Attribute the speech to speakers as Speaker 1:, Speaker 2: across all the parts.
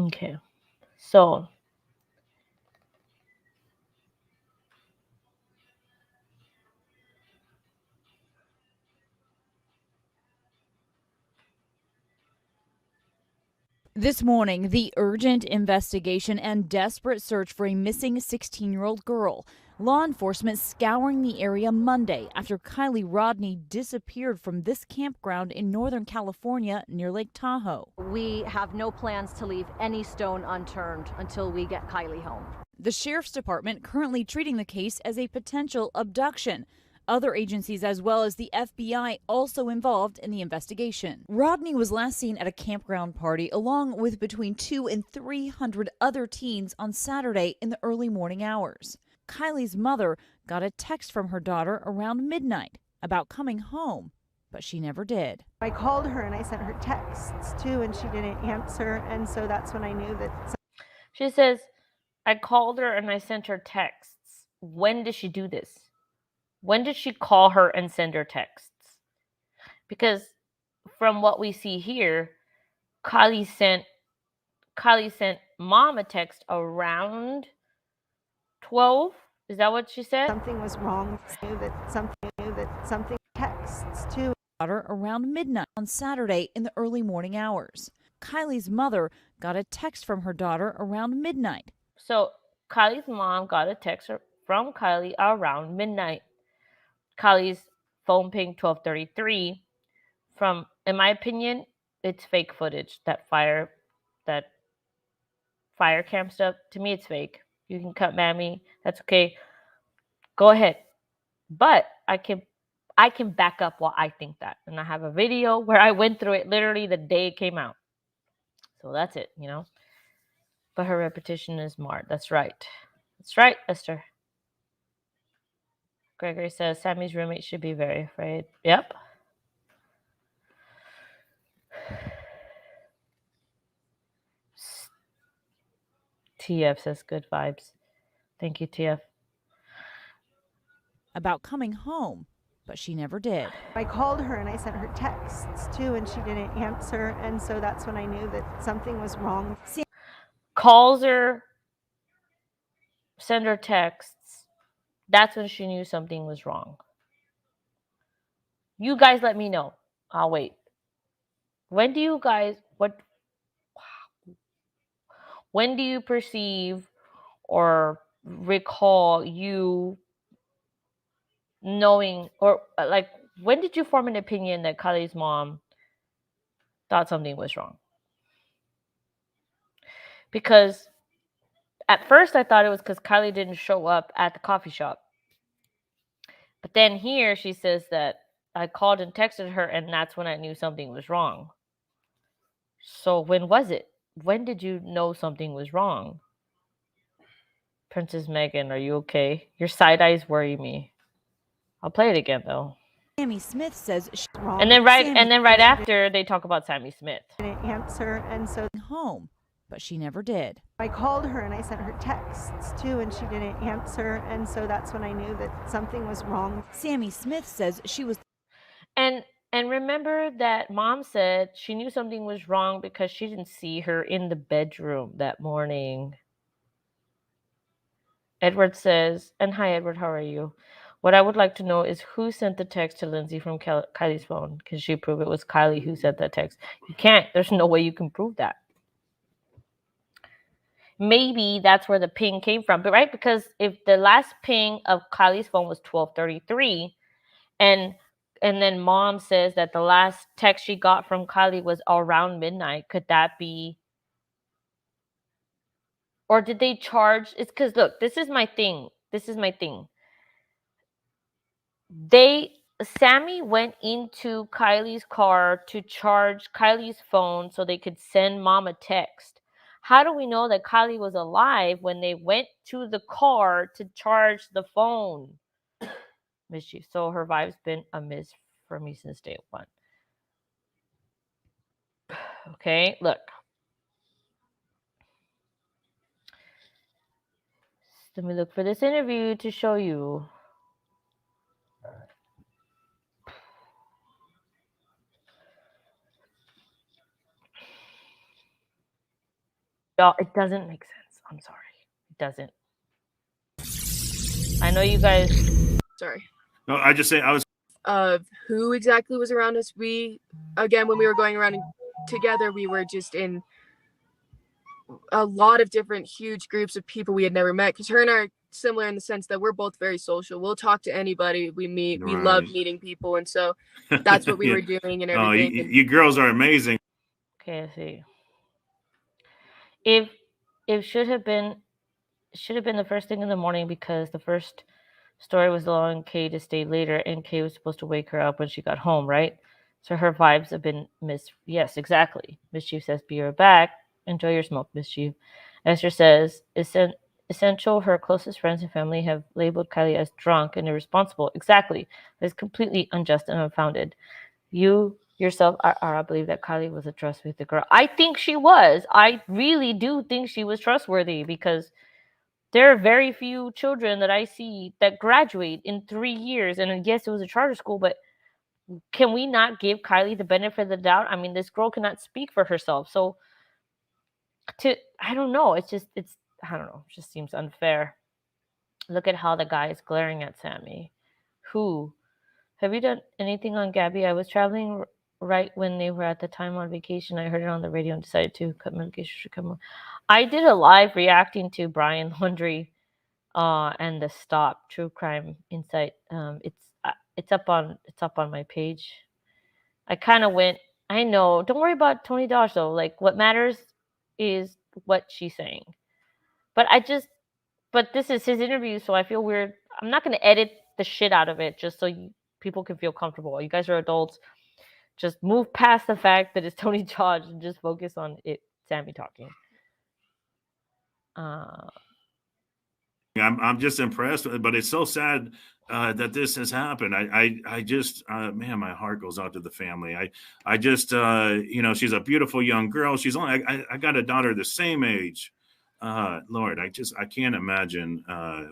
Speaker 1: Okay. So
Speaker 2: This morning, the urgent investigation and desperate search for a missing 16-year-old girl. Law enforcement scouring the area Monday after Kiely Rodni disappeared from this campground in Northern California near Lake Tahoe.
Speaker 3: We have no plans to leave any stone unturned until we get Kiely home.
Speaker 2: The sheriff's department currently treating the case as a potential abduction. Other agencies, as well as the FBI, also involved in the investigation. Rodney was last seen at a campground party along with between 200 and 300 other teens on Saturday in the early morning hours. Kiely's mother got a text from her daughter around midnight about coming home, but she never did.
Speaker 4: I called her and I sent her texts too, and she didn't answer, and so that's when I knew that.
Speaker 1: she says, I called her and I sent her texts. When did she do this? When did she call her and send her texts? Because from what we see here, Kiely sent mom a text around 12. Is that what she said?
Speaker 4: Something was wrong. I knew that something texts too.
Speaker 2: Around midnight on Saturday in the early morning hours. Kiely's mother got a text from her daughter around midnight.
Speaker 1: So Kiely's mom got a text from Kiely around midnight. Kiely's phone pinged 12:33. From, in my opinion, it's fake footage. That fire cam stuff. To me, it's fake. You can cut Mammy. That's okay. Go ahead. But I can back up why I think that. And I have a video where I went through it literally the day it came out. So that's it, But her repetition is marred. That's right. That's right, Esther. Gregory says Sammy's roommate should be very afraid. Yep. TF says good vibes. Thank you, TF.
Speaker 2: About coming home, but she never did.
Speaker 4: I called her and I sent her texts too, and she didn't answer, and so that's when I knew that something was wrong.
Speaker 1: Calls her, send her texts. That's when she knew something was wrong. You guys let me know. I'll wait. When do you perceive or recall you knowing, or like, when did you form an opinion that Kiely's mom thought something was wrong? Because at first I thought it was because Kiely didn't show up at the coffee shop. But then here she says that I called and texted her, and that's when I knew something was wrong. So when was it? When did you know something was wrong? Princess Megan, are you okay? Your side eyes worry me. I'll play it again though.
Speaker 2: Sammy Smith says she's
Speaker 4: wrong.
Speaker 1: And then right after they talk about Sammy Smith.
Speaker 4: Didn't answer, and so
Speaker 2: home, but she never did.
Speaker 4: I called her and I sent her texts too, and she didn't answer, and so that's when I knew that something was wrong.
Speaker 2: Sammy Smith says she was.
Speaker 1: And remember that mom said she knew something was wrong because she didn't see her in the bedroom that morning. Edward says, and hi Edward, how are you? What I would like to know is who sent the text to Lindsay from Kiely's phone. Can she prove it was Kiely who sent that text? You can't. There's no way you can prove that. Maybe that's where the ping came from, but right? Because if the last ping of Kiely's phone was 12:33, and then mom says that the last text she got from Kiely was around midnight, could that be? Or did they charge? It's because, look, this is my thing. Sammy went into Kiely's car to charge Kiely's phone so they could send mom a text. How do we know that Kiely was alive when they went to the car to charge the phone? Mischief. So her vibe's been amiss for me since day one. Okay, look. Let me look for this interview to show you. Y'all, it doesn't make sense. I'm sorry. It doesn't. I know you guys.
Speaker 5: Sorry.
Speaker 6: No, I just say I was.
Speaker 5: Of who exactly was around us. We, again, when we were going around together, we were just in a lot of different huge groups of people we had never met, because her and I are similar in the sense that we're both very social. We'll talk to anybody we meet. We love meeting people, and so that's what we were doing and everything.
Speaker 6: You girls are amazing.
Speaker 1: Okay, I see. If should have been the first thing in the morning, because the first story was allowing Kay to stay later, and Kay was supposed to wake her up when she got home, right? So her vibes have been yes, exactly. Mischief says, be right back. Enjoy your smoke, Mischief. Esther says, essential, her closest friends and family have labeled Kiely as drunk and irresponsible. Exactly. It's completely unjust and unfounded. You yourself, I believe that Kiely was a trustworthy girl. I think she was. I really do think she was trustworthy, because there are very few children that I see that graduate in 3 years. And yes, it was a charter school, but can we not give Kiely the benefit of the doubt? I mean, this girl cannot speak for herself. So I don't know. I don't know. It just seems unfair. Look at how the guy is glaring at Sammy. Who? Have you done anything on Gabby? I was traveling right when they were at the time on vacation. I heard it on the radio and decided to cut medication should come on. I did a live reacting to Brian Laundrie and the Stop True Crime Insight. It's up on my page. I kind of went. I know. Don't worry about $20 though. Like, what matters is what she's saying. But this is his interview, so I feel weird. I'm not going to edit the shit out of it just so people can feel comfortable. You guys are adults. Just move past the fact that it's Tony Judge and just focus on it. Sammy talking.
Speaker 6: I'm just impressed, but it's so sad that this has happened. I just, man, my heart goes out to the family. I just, she's a beautiful young girl. She's only, I got a daughter the same age. Lord, I can't imagine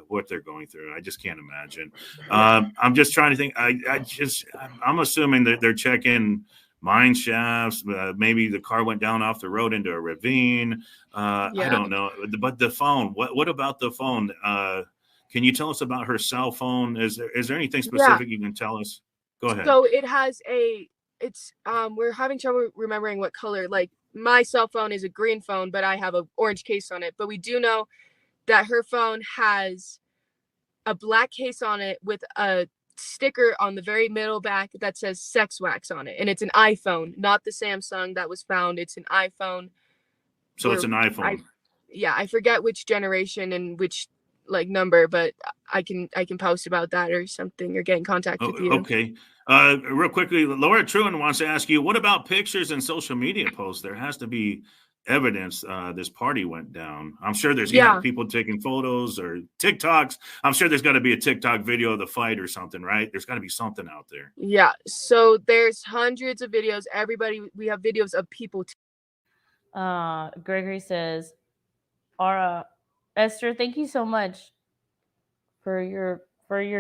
Speaker 6: what they're going through. I just can't imagine. I'm just trying to think. I'm assuming that they're checking mine shafts. Maybe the car went down off the road into a ravine. I don't know. But the phone, what about the phone? Can you tell us about her cell phone? Is there anything specific you can tell us? Go ahead.
Speaker 5: So it has we're having trouble remembering what color. Like, my cell phone is a green phone, but I have an orange case on it. But we do know that her phone has a black case on it with a sticker on the very middle back that says sex wax on it. And it's an iPhone, not the Samsung that was found. It's an iPhone.
Speaker 6: So it's an iPhone.
Speaker 5: I forget which generation and which number, but I can post about that or something, or get in contact with you.
Speaker 6: Okay. Real quickly, Laura Truman wants to ask you, what about pictures and social media posts? There has to be evidence this party went down. I'm sure there's people taking photos or TikToks. I'm sure there's got to be a TikTok video of the fight or something, right? There's got to be something out there.
Speaker 5: Yeah. So there's hundreds of videos. We have videos of people.
Speaker 1: Gregory says, Esther, thank you so much for your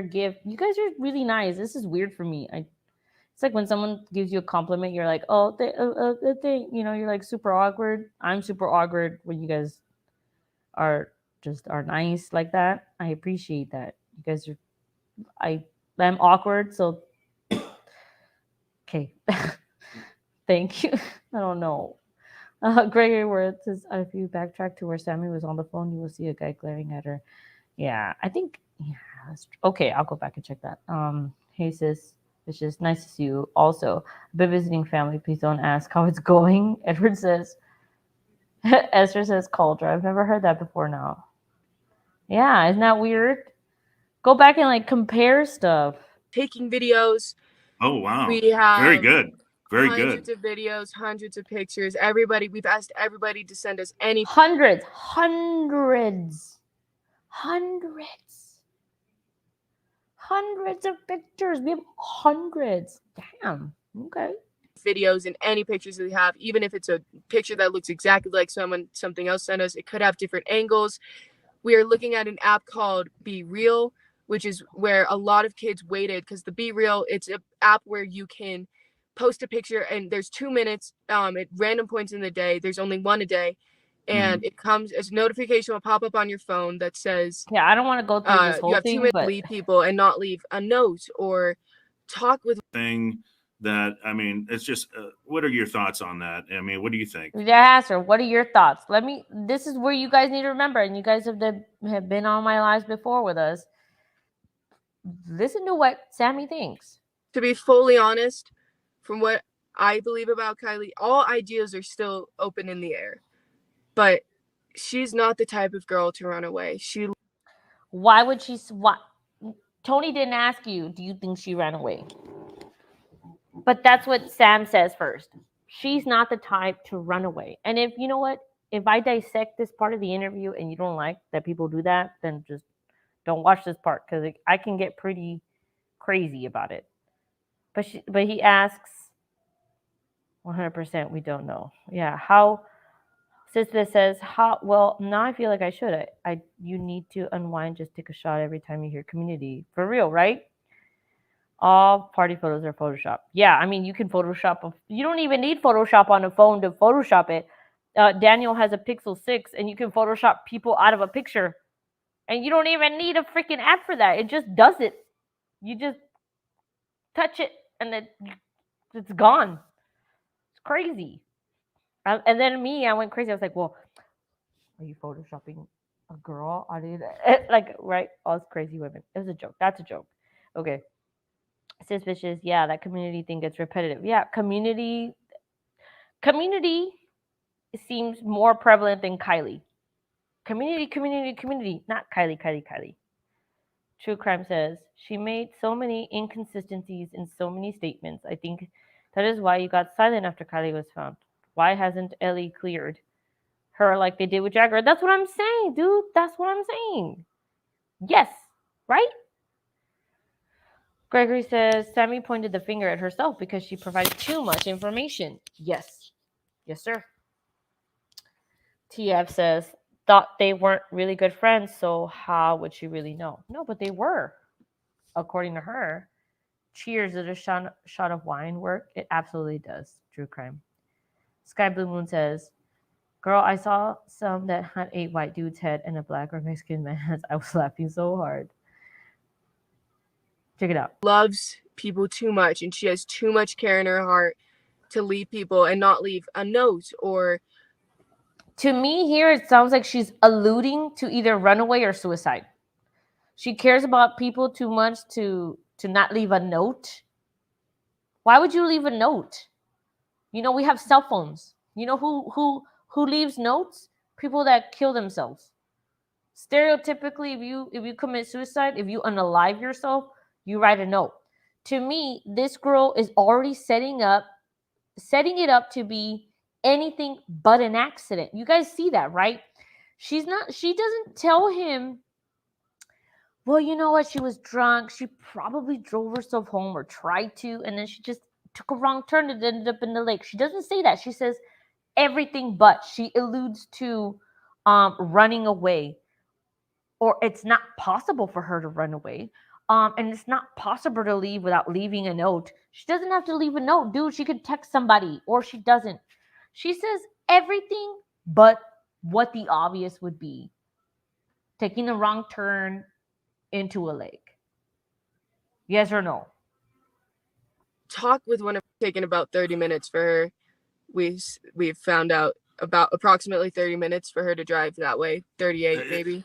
Speaker 1: gift. You guys are really nice. This is weird for me. It's like when someone gives you a compliment, you're like, oh, you're like super awkward. I'm super awkward when you guys are nice like that. I appreciate that. You guys are, I'm awkward, so okay. Thank you. I don't know. Gregory Worth says, if you backtrack to where Sammy was on the phone, you will see a guy glaring at her. Yeah, I think, that's okay. I'll go back and check that. Hey sis, it's just nice to see you. Also, I've been visiting family. Please don't ask how it's going. Edward says, Esther says, Cauldron. I've never heard that before now. Yeah, isn't that weird? Go back and compare stuff.
Speaker 5: Taking videos.
Speaker 6: Oh, wow.
Speaker 5: We have
Speaker 6: very good. Very
Speaker 5: hundreds of videos, hundreds of pictures. We've asked everybody to send us any.
Speaker 1: Hundreds of pictures. We have hundreds. Damn. Okay.
Speaker 5: Videos and any pictures that we have, even if it's a picture that looks exactly like something else sent us, it could have different angles. We are looking at an app called Be Real, which is where a lot of kids waited, because the Be Real, it's an app where you can post a picture and there's 2 minutes at random points in the day. There's only one a day, and it comes as a notification will pop up on your phone that says,
Speaker 1: Yeah, I don't want to go through this
Speaker 5: you
Speaker 1: whole
Speaker 5: have 2
Speaker 1: thing,
Speaker 5: minutes to
Speaker 1: but
Speaker 5: leave people and not leave a note or talk with
Speaker 6: thing that, I mean, it's just, what are your thoughts on that? I mean, what do you think?
Speaker 1: yeah, ask her, what are your thoughts? This is where you guys need to remember, and you guys have been on my lives before with us. Listen to what Sammy thinks.
Speaker 5: To be fully honest, from what I believe about Kiely, all ideas are still open in the air. But she's not the type of girl to run away.
Speaker 1: Why would she? Why? Tony didn't ask you, do you think she ran away? But that's what Sam says first. She's not the type to run away. And if you know what, if I dissect this part of the interview and you don't like that people do that, then just don't watch this part because I can get pretty crazy about it. But he asks, 100%, we don't know. Yeah, how? Sister says, how? Well, now I feel like I should. You need to unwind. Just take a shot every time you hear community. For real, right? All party photos are Photoshop. Yeah, I mean, you can Photoshop. You don't even need Photoshop on a phone to Photoshop it. Daniel has a Pixel 6, and you can Photoshop people out of a picture. And you don't even need a freaking app for that. It just does it. You just touch it, and it's gone. It's crazy. And then I went crazy. I was like, well, are you Photoshopping a girl? I did like, right? All these crazy women. It was a joke. That's a joke. Okay. Suspicious. Yeah, that community thing gets repetitive. Yeah, community seems more prevalent than Kiely. Community, not Kiely. True Crime says she made so many inconsistencies in so many statements. I think that is why you got silent after Kiely was found. Why hasn't Ellie cleared her like they did with Jagger? That's what I'm saying, dude. That's what I'm saying. Yes, right? Gregory says Sammy pointed the finger at herself because she provided too much information. Yes. Yes, sir. TF says thought they weren't really good friends, so how would she really know? No, but they were, according to her. Cheers, does a shot of wine work? It absolutely does. True crime. Sky Blue Moon says, girl, I saw some that had a white dude's head and a black or Mexican man's. I was laughing so hard. Check it out.
Speaker 5: Loves people too much, and she has too much care in her heart to leave people and not leave a note or.
Speaker 1: To me, here it sounds like she's alluding to either runaway or suicide. She cares about people too much to not leave a note. Why would you leave a note? You know, we have cell phones. You know who leaves notes? People that kill themselves. Stereotypically, if you commit suicide, if you unalive yourself, you write a note. To me, this girl is already setting it up to be anything but an accident. You guys see that, right? She doesn't tell him, well, you know what? She was drunk. She probably drove herself home or tried to, and then she just took a wrong turn and ended up in the lake. She doesn't say that. She says everything but. She alludes to running away, or it's not possible for her to run away. And it's not possible to leave without leaving a note. She doesn't have to leave a note, dude. She could text somebody, or she doesn't. She says everything but what the obvious would be. Taking a wrong turn into a lake. Yes or no?
Speaker 5: Talk with one of taken about 30 minutes for her. We've found out about approximately 30 minutes for her to drive that way. 38 maybe.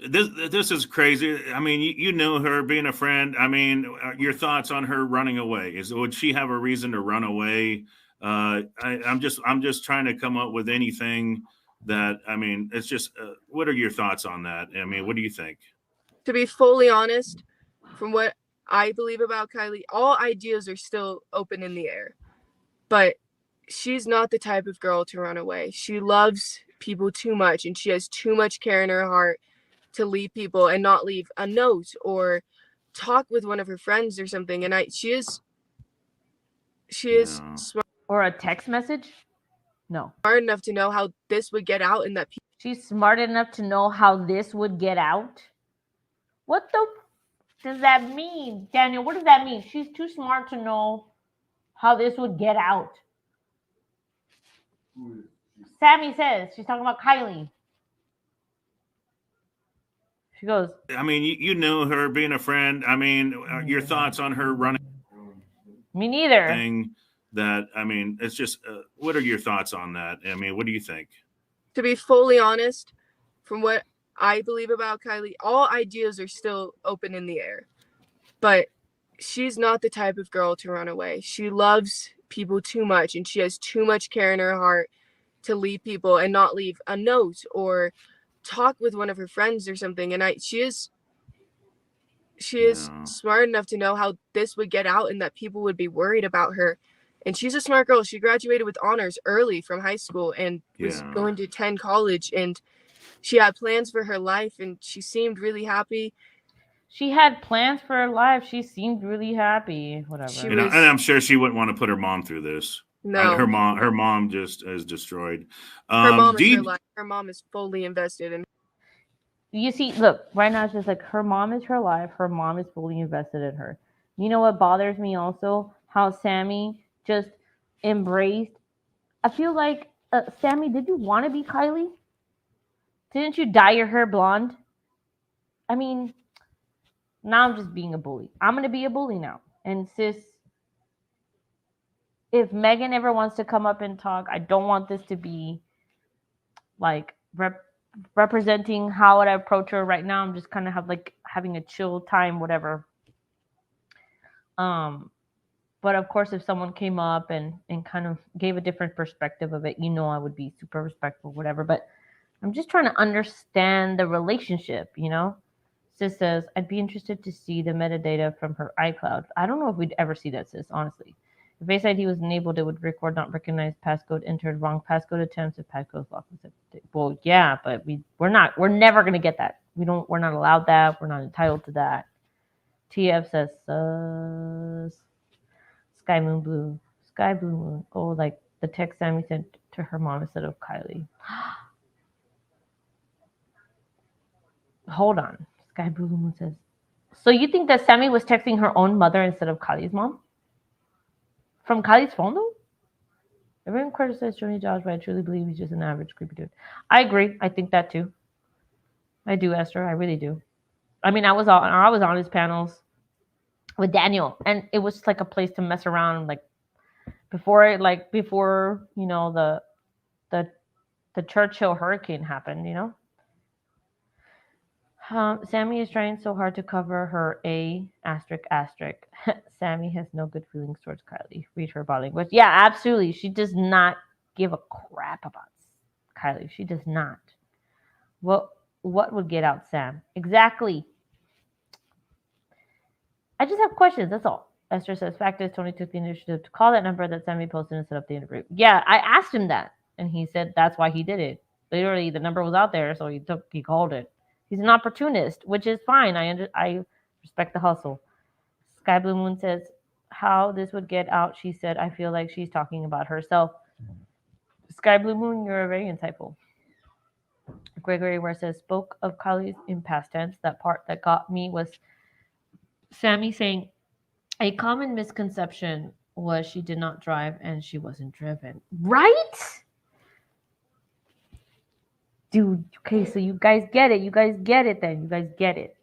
Speaker 6: This is crazy. I mean, you know her being a friend. I mean, your thoughts on her running away? Would she have a reason to run away? I'm just trying to come up with anything that, I mean, it's just. What are your thoughts on that? I mean, what do you think?
Speaker 5: To be fully honest, from what I believe about Kiely, all ideas are still open in the air. But she's not the type of girl to run away. She loves people too much, and she has too much care in her heart to leave people and not leave a note or talk with one of her friends or something. And she is smart,
Speaker 1: or a text message. No,
Speaker 5: smart enough to know how this would get out, and that
Speaker 1: she's smart enough to know how this would get out. What the does that mean, Daniel? What does that mean? She's too smart to know how this would get out. Sammy says she's talking about Kiely. She goes,
Speaker 6: I mean, you knew her being a friend. I mean, your thoughts on her running
Speaker 1: me neither.
Speaker 6: thing? That I mean, it's just. What are your thoughts on that? I mean, what do you think?
Speaker 5: To be fully honest, from what I believe about Kiely, all ideas are still open in the air. But she's not the type of girl to run away. She loves people too much, and she has too much care in her heart to leave people and not leave a note or talk with one of her friends or something. And she is
Speaker 6: Yeah.
Speaker 5: smart enough to know how this would get out and that people would be worried about her. And she's a smart girl. She graduated with honors early from high school and was
Speaker 6: Yeah.
Speaker 5: going to attend college, and she had plans for her life, and she seemed really happy.
Speaker 1: She had plans for her life. She seemed really happy. Whatever.
Speaker 5: She
Speaker 6: And,
Speaker 5: was
Speaker 6: and I'm sure she wouldn't want to put her mom through this.
Speaker 5: no.
Speaker 6: Her mom just is destroyed.
Speaker 5: Her mom
Speaker 6: Do
Speaker 5: is her
Speaker 6: you,
Speaker 5: life. Her mom is fully invested in.
Speaker 1: You see, look, right now it's just like her mom is her life. Her mom is fully invested in her. You know what bothers me also? How Sammy just embraced. I feel like, Sammy, did you want to be Kiely? Didn't you dye your hair blonde? I mean, now I'm just being a bully. I'm going to be a bully now. And sis, if Megan ever wants to come up and talk, I don't want this to be like representing how would I approach her right now. I'm just kind of having a chill time, whatever. Um, but of course, if someone came up and kind of gave a different perspective of it, I would be super respectful, whatever. But I'm just trying to understand the relationship. Sis says, I'd be interested to see the metadata from her iCloud. I don't know if we'd ever see that, sis, honestly. If Face ID was enabled, it would record not recognized passcode entered, wrong passcode attempts, if passcode locked. Well, yeah, but we're never gonna get that. We're not allowed that. We're not entitled to that. TF says, Sky Moon Blue. Sky Blue Moon. Oh, like the text Sammy sent to her mom instead of Kiely. Hold on. Sky Blue Moon says, so you think that Sammy was texting her own mother instead of Kiely's mom? From Kiely's phone, though? Everyone criticized Joni Josh, but I truly believe he's just an average creepy dude. I agree. I think that too. I do, Esther. I really do. I mean, I was on his panels with Daniel, and it was just like a place to mess around, like before the Churchill hurricane happened. Sammy is trying so hard to cover her A asterisk asterisk. Sammy has no good feelings towards Kiely. Read her body language. Yeah, absolutely. She does not give a crap about Kiely. She does not. What would get out Sam? Exactly. I just have questions. That's all. Esther says, fact is, Tony took the initiative to call that number that Sammy posted and set up the interview. Yeah, I asked him that, and he said that's why he did it. Literally, the number was out there, so he called it. He's an opportunist, which is fine. I respect the hustle. Sky Blue Moon says, how this would get out, she said, I feel like she's talking about herself. Sky Blue Moon, you're very insightful. Gregory Ware says, spoke of Kylie's in past tense. That part that got me was Sammy saying, a common misconception was she did not drive and she wasn't driven. Right? Dude, okay, so you guys get it. You guys get it then. You guys get it.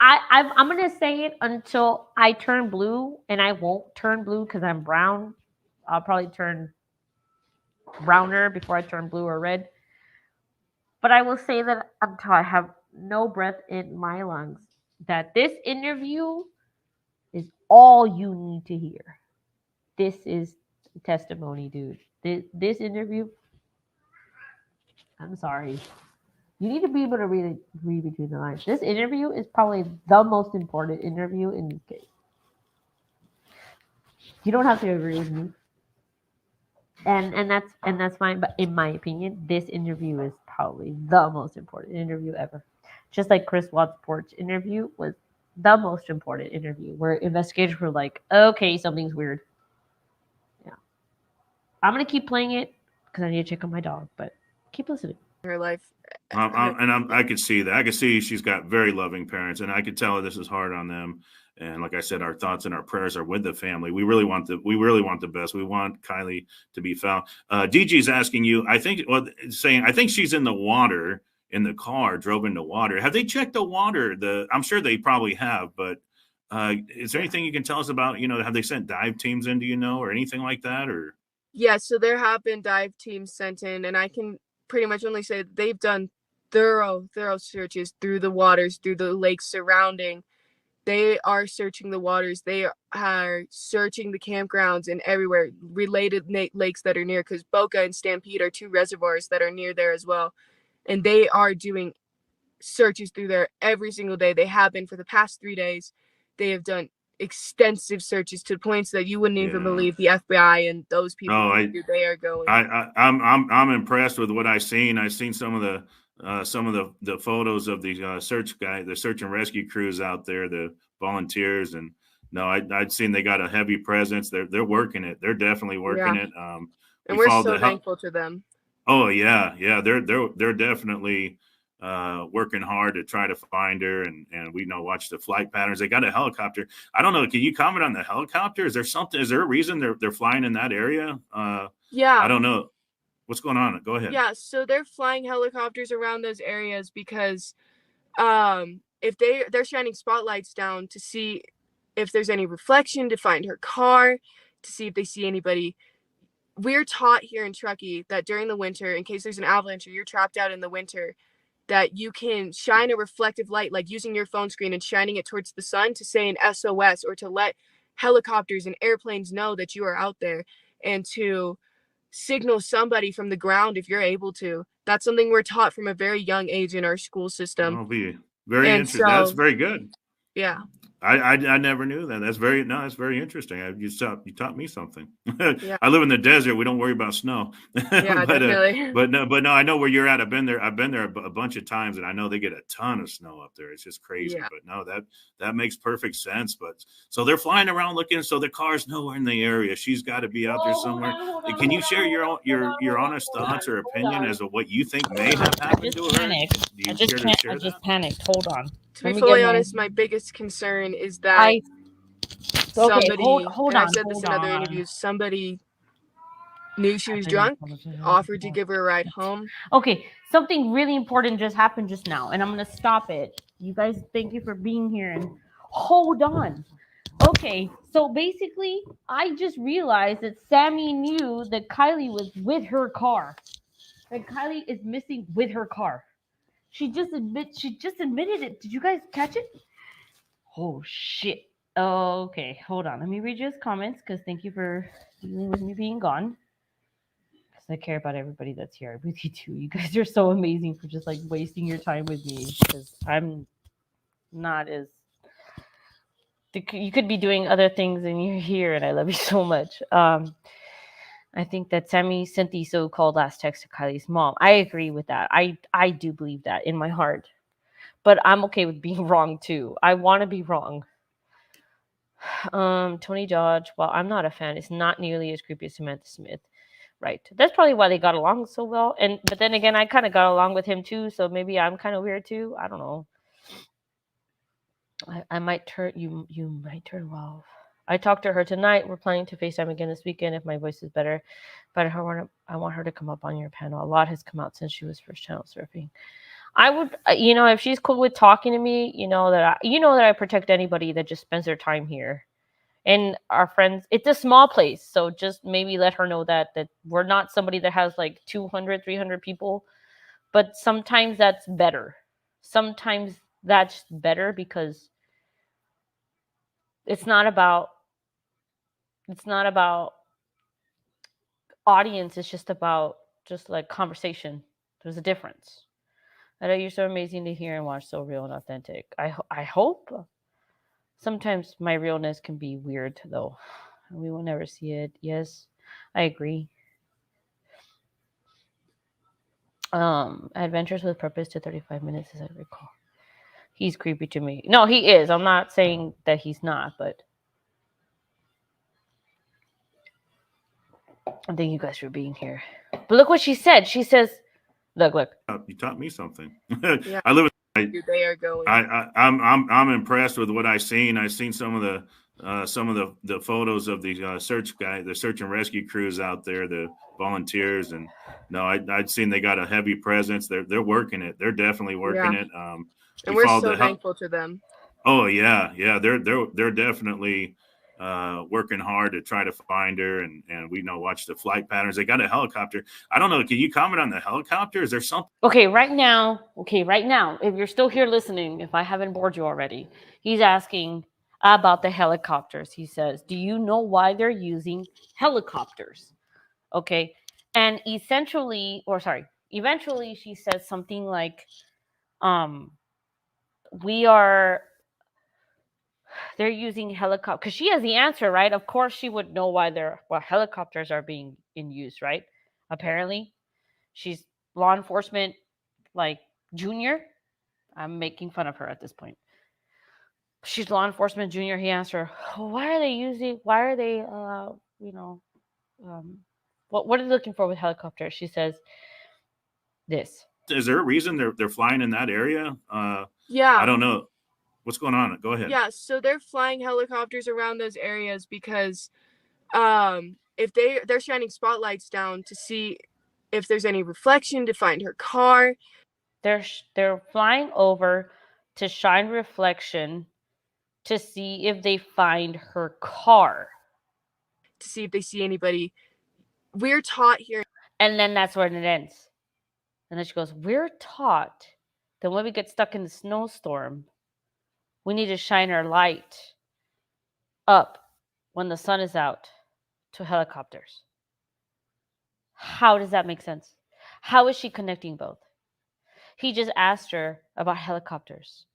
Speaker 1: I'm going to say it until I turn blue, and I won't turn blue because I'm brown. I'll probably turn browner before I turn blue or red. But I will say that until I have no breath in my lungs, that this interview is all you need to hear. This is testimony, dude. This interview, I'm sorry. You need to be able to read between the lines. This interview is probably the most important interview in this case. You don't have to agree with me. And that's fine, but in my opinion, this interview is probably the most important interview ever. Just like Chris Watts' porch interview was the most important interview, where investigators were like, okay, something's weird. Yeah. I'm gonna keep playing it because I need to check on my dog, but keep listening.
Speaker 5: her life.
Speaker 6: I could see that. I could see she's got very loving parents, and I could tell this is hard on them. And like I said, our thoughts and our prayers are with the family. We really want the best. We want Kiely to be found. DG's asking you, I think she's in the water in the car, drove into water. Have they checked the water? I'm sure they probably have, but is there anything you can tell us about? Have they sent dive teams in? Do you know, or anything like that? Or
Speaker 5: Yeah, so there have been dive teams sent in, and I can pretty much only say they've done thorough searches through the waters, through the lakes surrounding. They are searching the waters. They are searching the campgrounds and everywhere, related lakes that are near, because Boca and Stampede are two reservoirs that are near there as well. And they are doing searches through there every single day. They have been for the past 3 days. They have done extensive searches to points that you wouldn't even believe the FBI and those people they are going.
Speaker 6: I'm impressed with what I've seen. I've seen some of the photos of the search and rescue crews out there, the volunteers, and no, I'd seen they got a heavy presence. They're working it. They're definitely working it.
Speaker 5: And we're so thankful to them.
Speaker 6: Oh yeah, they're definitely working hard to try to find her, and we watch the flight patterns. They got a helicopter. I don't know. Can you comment on the helicopter? Is there a reason they're flying in that area?
Speaker 5: Yeah,
Speaker 6: I don't know. What's going on? Go ahead.
Speaker 5: Yeah, so they're flying helicopters around those areas because if they're shining spotlights down to see if there's any reflection, to find her car, to see if they see anybody. We're taught here in Truckee that during the winter, in case there's an avalanche or you're trapped out in the winter, that you can shine a reflective light, like using your phone screen and shining it towards the sun to say an SOS, or to let helicopters and airplanes know that you are out there, and to signal somebody from the ground if you're able to. That's something we're taught from a very young age in our school system.
Speaker 6: I'll be very interesting. That's very good.
Speaker 5: Yeah.
Speaker 6: I never knew that. That's very interesting. You taught me something.
Speaker 5: Yeah.
Speaker 6: I live in the desert. We don't worry about snow.
Speaker 5: Yeah, definitely.
Speaker 6: But no, I know where you're at. I've been there a bunch of times, and I know they get a ton of snow up there. It's just crazy.
Speaker 5: Yeah.
Speaker 6: But no, that makes perfect sense. But so they're flying around looking. So the car's nowhere in the area. She's got to be out there somewhere. Can you share your honest thoughts or opinion as to what you think may have happened to her?
Speaker 1: I just panicked. Hold on.
Speaker 5: To be fully honest, my biggest concern is that somebody,
Speaker 1: hold on,
Speaker 5: I've said this in other interviews, somebody knew she was drunk, offered to give her a ride home.
Speaker 1: Okay, something really important just happened just now, and I'm going to stop it. You guys, thank you for being here, and hold on. Okay, so basically, I just realized that Sammy knew that Kiely was with her car. That Kiely is missing with her car. She just admitted it. Did you guys catch it? Oh shit. Okay, hold on. Let me read you his comments, because thank you for dealing with me being gone. Because I care about everybody that's here. I really do. You guys are so amazing for just wasting your time with me, because I'm not as. You could be doing other things and you're here, and I love you so much. I think that Sammy sent the so-called last text to Kylie's mom. I agree with that. I do believe that in my heart. But I'm okay with being wrong too. I want to be wrong. Tony Dodge, well, I'm not a fan. It's not nearly as creepy as Samantha Smith. Right. That's probably why they got along so well. But then again, I kind of got along with him too, so maybe I'm kind of weird too. I don't know. I might turn you might turn off. I talked to her tonight. We're planning to FaceTime again this weekend if my voice is better. But I want her to come up on your panel. A lot has come out since she was first channel surfing. I would, if she's cool with talking to me, that I protect anybody that just spends their time here. And our friends, it's a small place, so just maybe let her know that we're not somebody that has 200, 300 people. But sometimes that's better. Sometimes that's better because it's not about audience. It's just about conversation. There's a difference. I know you're so amazing to hear and watch, so real and authentic. I hope. Sometimes my realness can be weird, though. We will never see it. Yes, I agree. Adventures with Purpose to 35 minutes, as I recall. He's creepy to me. No, he is. I'm not saying that he's not, but thank you guys for being here. But look what she said. She says, Look.
Speaker 6: You taught me something.
Speaker 5: Yeah,
Speaker 6: I live in.
Speaker 5: they are going.
Speaker 6: I'm impressed with what I've seen. I've seen some of the photos of the the search and rescue crews out there, the volunteers, and no, I'd seen they got a heavy presence. They're working it. They're definitely working
Speaker 5: Yeah.
Speaker 6: it.
Speaker 5: And
Speaker 6: We
Speaker 5: we're
Speaker 6: followed
Speaker 5: so
Speaker 6: the help.
Speaker 5: thankful to them.
Speaker 6: Oh yeah. They're definitely working hard to try to find her, and we know watch the flight patterns. They got a helicopter. I don't know. Can you comment on the helicopter? Is there something?
Speaker 1: Okay, right now, if you're still here listening, if I haven't bored you already, he's asking about the helicopters. He says, "Do you know why they're using helicopters?" Okay, and eventually, she says something like, "We are." They're using helicopter because she has the answer, right? Of course, she would know why helicopters are being in use, right? Apparently, she's law enforcement, like junior. I'm making fun of her at this point. She's law enforcement junior. He asked her, "Why are they using? Why are they, what are they looking for with helicopters?" She says, "This."
Speaker 6: Is there a reason they're flying in that area?
Speaker 5: Yeah.
Speaker 6: I don't know. What's going on? Go ahead.
Speaker 5: Yeah, so they're flying helicopters around those areas because if they're shining spotlights down to see if there's any reflection to find her car.
Speaker 1: They're flying over to shine reflection to see if they find her car.
Speaker 5: To see if they see anybody. We're taught here.
Speaker 1: And then that's where it ends. And then she goes, "We're taught that when we get stuck in the snowstorm, we need to shine our light up when the sun is out to helicopters." How does that make sense? How is she connecting both? He just asked her about helicopters.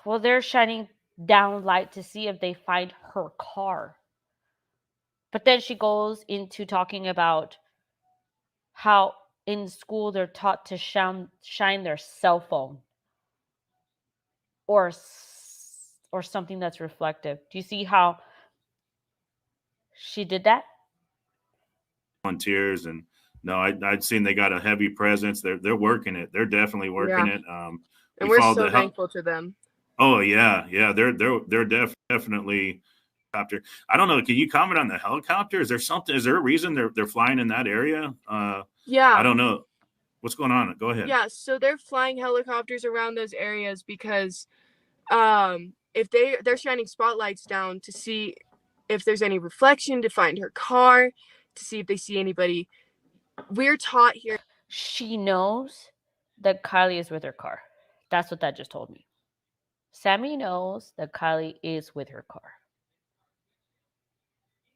Speaker 1: Well, they're shining down light to see if they find her car. But then she goes into talking about how in school they're taught to shine their cell phone or something that's reflective. Do you see how she did that?
Speaker 6: Volunteers, and no, I'd seen they got a heavy presence. They're working it. They're definitely working it.
Speaker 5: And we're so thankful to them.
Speaker 6: Oh yeah. They're definitely helicopter. I don't know. Can you comment on the helicopter? Is there something? Is there a reason they're flying in that area?
Speaker 5: Yeah.
Speaker 6: I don't know. What's going on? Go ahead.
Speaker 5: Yeah, so they're flying helicopters around those areas because if they're shining spotlights down to see if there's any reflection to find her car, to see if they see anybody. We're taught here.
Speaker 1: She knows that Kiely is with her car. That's what that just told me. Sammy knows that Kiely is with her car.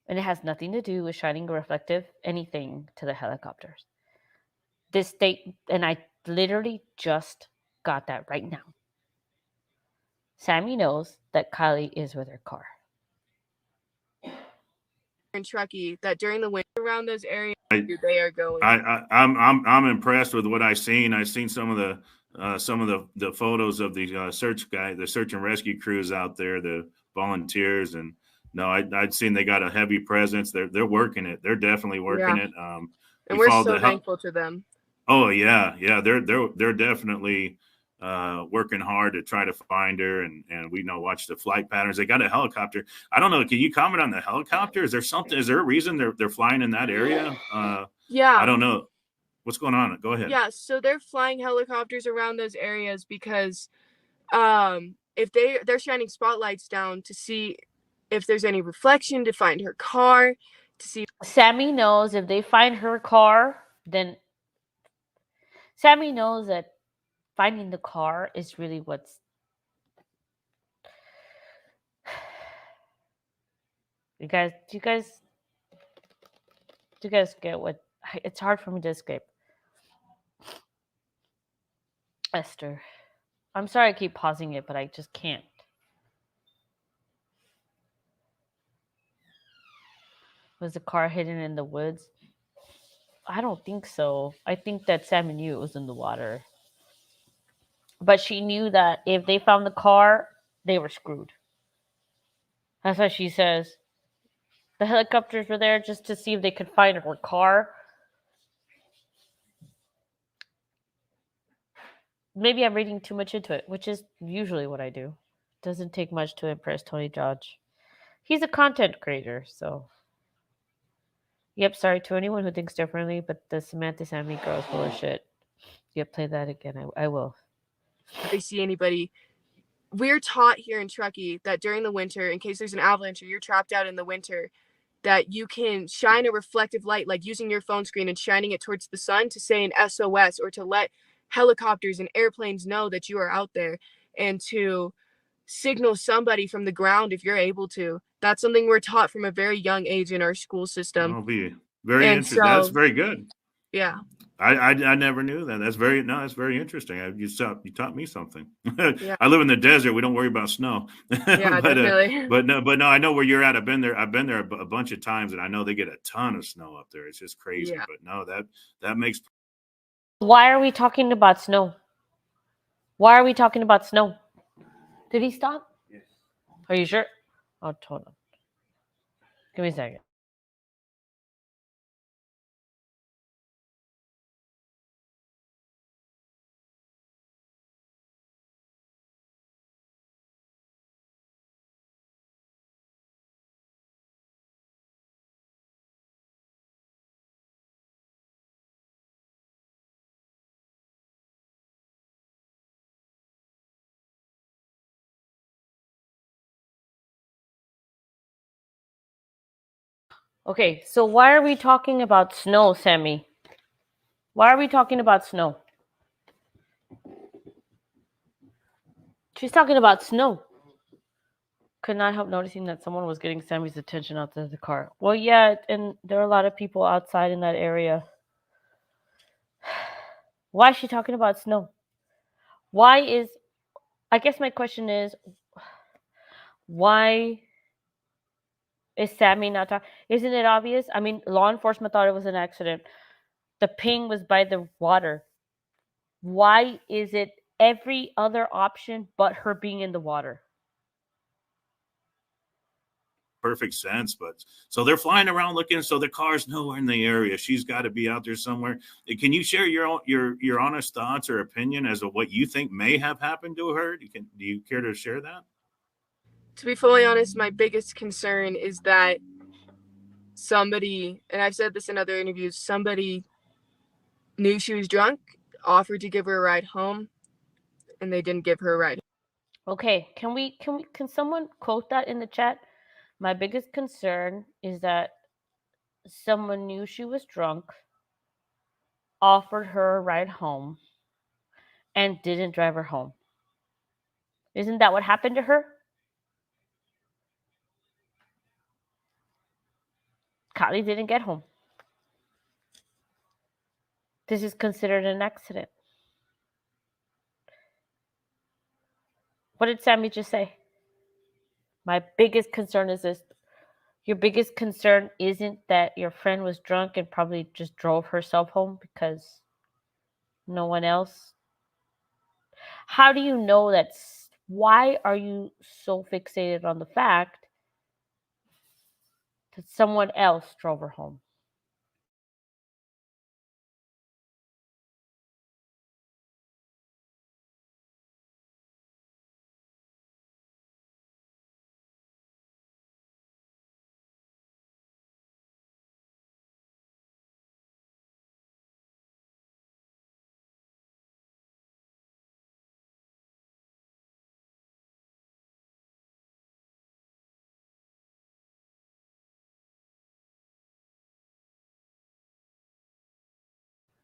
Speaker 1: And it has nothing to do with shining reflective anything to the helicopters. This state, and I literally just got that right now. Sammy knows that Kiely is with her car.
Speaker 5: In Truckee, that during the winter around those areas, they are going.
Speaker 6: I'm impressed with what I've seen. I've seen some of the photos of the search and rescue crews out there, the volunteers, and no, I'd seen they got a heavy presence. They're working it. They're definitely working it.
Speaker 5: And we're so thankful to them.
Speaker 6: Oh yeah. They're definitely working hard to try to find her, and we know watch the flight patterns. They got a helicopter. I don't know. Can you comment on the helicopter? Is there something? Is there a reason they're flying in that area?
Speaker 5: Yeah.
Speaker 6: I don't know. What's going on? Go ahead.
Speaker 5: Yeah, so they're flying helicopters around those areas because if they're shining spotlights down to see if there's any reflection to find her car, to see.
Speaker 1: Sammy knows if they find her car, then Sammy knows that finding the car is really what's. Do you guys get what? It's hard for me to escape. Esther, I'm sorry I keep pausing it, but I just can't. Was the car hidden in the woods? I don't think so. I think that Sammy knew it was in the water. But she knew that if they found the car, they were screwed. That's why she says the helicopters were there just to see if they could find her car. maybe I'm reading too much into it, which is usually what I do. Doesn't take much to impress Tony Judge. He's a content creator, so. Yep, sorry to anyone who thinks differently, but the Samantha Sammy girl is full of shit. Yep, play that again. I will.
Speaker 5: If they see anybody, we're taught here in Truckee that during the winter, in case there's an avalanche or you're trapped out in the winter, that you can shine a reflective light, like using your phone screen and shining it towards the sun to say an SOS, or to let helicopters and airplanes know that you are out there, and to signal somebody from the ground if you're able to. That's something we're taught from a very young age in our school system.
Speaker 6: I'll be very
Speaker 5: And
Speaker 6: interesting. That's
Speaker 5: so,
Speaker 6: very good.
Speaker 5: yeah.
Speaker 6: I never knew that. That's very interesting. You taught me something.
Speaker 5: Yeah.
Speaker 6: I live in the desert. We don't worry about snow.
Speaker 5: Yeah, definitely.
Speaker 6: but no, I know where you're at. I've been there a bunch of times, and I know they get a ton of snow up there. It's just crazy.
Speaker 5: Yeah.
Speaker 6: But no, that makes.
Speaker 1: Why are we talking about snow? Why are we talking about snow? Did he stop?
Speaker 6: Yes.
Speaker 1: Are you sure? Oh, hold on. Give me a second. Okay, so why are we talking about snow, Sammy? Why are we talking about snow? She's talking about snow. Could not help noticing that someone was getting Sammy's attention outside the car. Well, yeah, and there are a lot of people outside in that area. Why is she talking about snow? Why is, I guess my question is, why is Sammy not talking? Isn't it obvious? I mean, law enforcement thought it was an accident. The ping was by the water. Why is it every other option but her being in the water?
Speaker 6: Perfect sense. But so they're flying around looking, so the car's nowhere in the area. She's got to be out there somewhere. Can you share your honest thoughts or opinion as to what you think may have happened to her? Do you care to share that?
Speaker 5: To be fully honest, my biggest concern is that somebody, and I've said this in other interviews, somebody knew she was drunk, offered to give her a ride home, and they didn't give her a ride.
Speaker 1: Okay, can someone quote that in the chat? My biggest concern is that someone knew she was drunk, offered her a ride home, and didn't drive her home. Isn't that what happened to her? Kiely didn't get home. This is considered an accident. What did Sammy just say? My biggest concern is this. Your biggest concern isn't that your friend was drunk and probably just drove herself home because no one else. How do you know that? Why are you so fixated on the fact that someone else drove her home?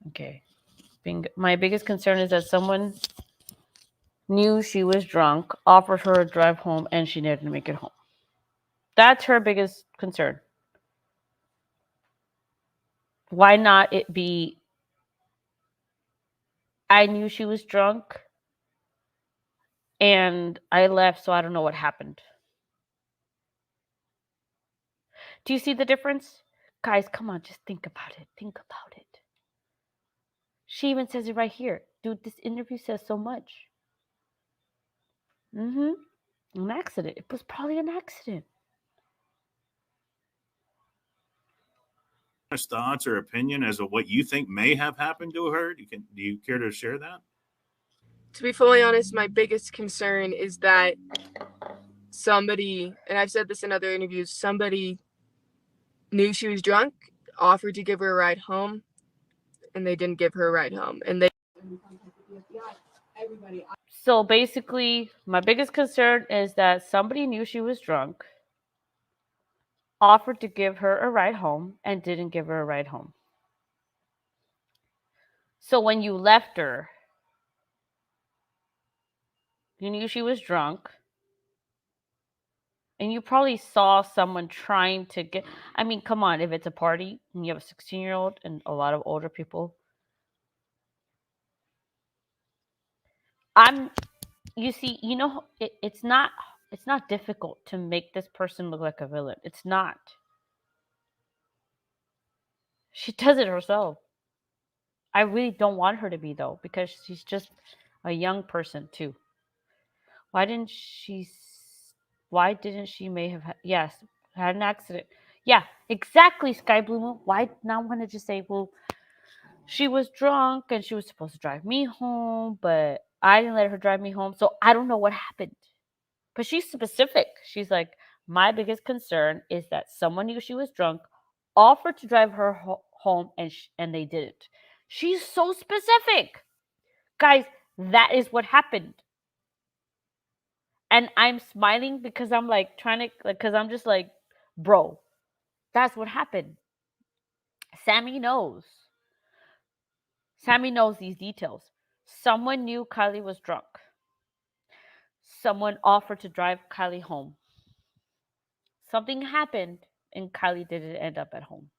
Speaker 1: Okay. My biggest concern is that someone knew she was drunk, offered her a drive home, and she didn't make it home. That's her biggest concern. Why not it be, I knew she was drunk and I left, so I don't know what happened. Do you see the difference? Guys, come on, just think about it. Think about it. She even says it right here. Dude, this interview says so much. An accident. It was probably an accident.
Speaker 6: Thoughts or opinion as to what you think may have happened to her? Do you care to share that?
Speaker 5: To be fully honest, my biggest concern is that somebody, and I've said this in other interviews, somebody knew she was drunk, offered to give her a ride home, and they didn't give her a ride home. And they
Speaker 1: So basically, my biggest concern is that somebody knew she was drunk, offered to give her a ride home, and didn't give her a ride home. So when you left her, you knew she was drunk, and you probably saw someone trying to get. I mean, come on, if it's a party and you have a 16-year-old and a lot of older people, you see, it's not difficult to make this person look like a villain. It's not. She does it herself. I really don't want her to be, though, because she's just a young person too. Why didn't she? Why didn't she may have yes had an accident? Yeah, exactly. Sky Blue Moon. Why not want to just say, well, she was drunk and she was supposed to drive me home, but I didn't let her drive me home, so I don't know what happened. But she's specific. She's like, my biggest concern is that someone knew she was drunk, offered to drive her home, and they didn't. She's so specific. Guys, that is what happened. And I'm smiling because I'm like trying to, like, because I'm just like, bro, that's what happened. Sammy knows. Sammy knows these details. Someone knew Kiely was drunk. Someone offered to drive Kiely home. Something happened and Kiely didn't end up at home.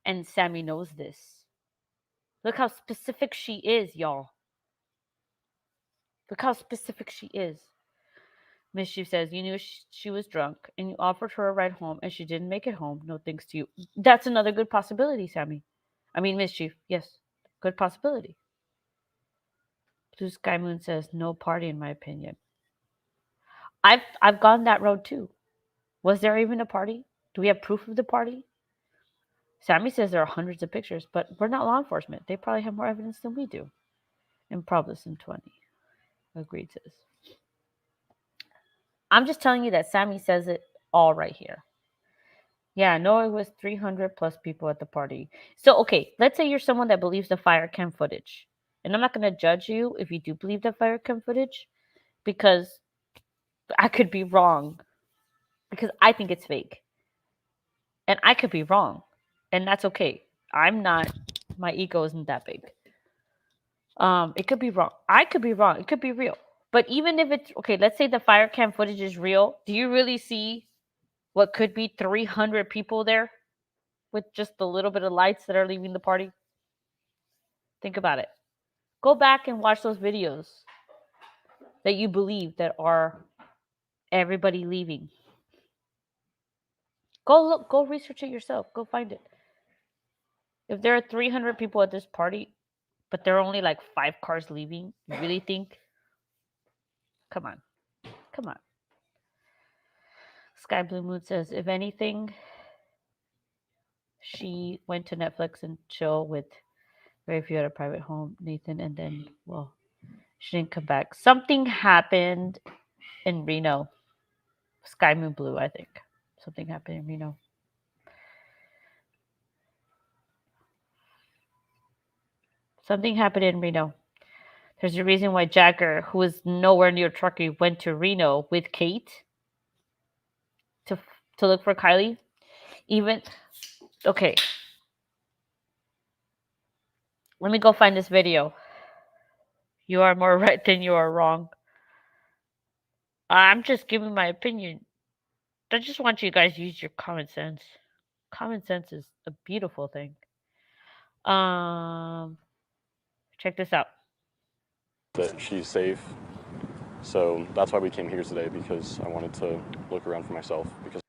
Speaker 1: And Sammy knows this. Look how specific she is, y'all. Look how specific she is. Mischief says, you knew she was drunk and you offered her a ride home and she didn't make it home. No thanks to you. That's another good possibility, Sammy. I mean, Mischief. Yes, good possibility. Blue Sky Moon says, no party in my opinion. I've gone that road too. Was there even a party? Do we have proof of the party? Sammy says there are hundreds of pictures, but we're not law enforcement. They probably have more evidence than we do. And Improbus in 20. Agreed says. I'm just telling you that Sammy says it all right here. Yeah, no, it was 300 plus people at the party. So, okay, let's say you're someone that believes the fire cam footage. And I'm not going to judge you if you do believe the fire cam footage because I could be wrong because I think it's fake. And I could be wrong. And that's okay. I'm not, my ego isn't that big. It could be wrong. I could be wrong. It could be real. But even if it's okay, let's say the fire cam footage is real. Do you really see what could be 300 people there with just a little bit of lights that are leaving the party? Think about it. Go back and watch those videos that you believe that are everybody leaving. Go look, go research it yourself. Go find it. If there are 300 people at this party, but there are only like 5 cars leaving, you really think? Come on. Come on. Sky Blue Moon says, if anything, she went to Netflix and chill with very few at a private home, Nathan, and then, well, she didn't come back. Something happened in Reno. Sky Moon Blue, I think. Something happened in Reno. Something happened in Reno. There's a reason why Jagger, who was nowhere near Truckee, went to Reno with Kate to look for Kiely. Even okay, let me go find this video. You are more right than you are wrong. I'm just giving my opinion. I just want you guys to use your common sense. Common sense is a beautiful thing. Check this out.
Speaker 7: That she's safe. So that's why we came here today, because I wanted to look around for myself. Because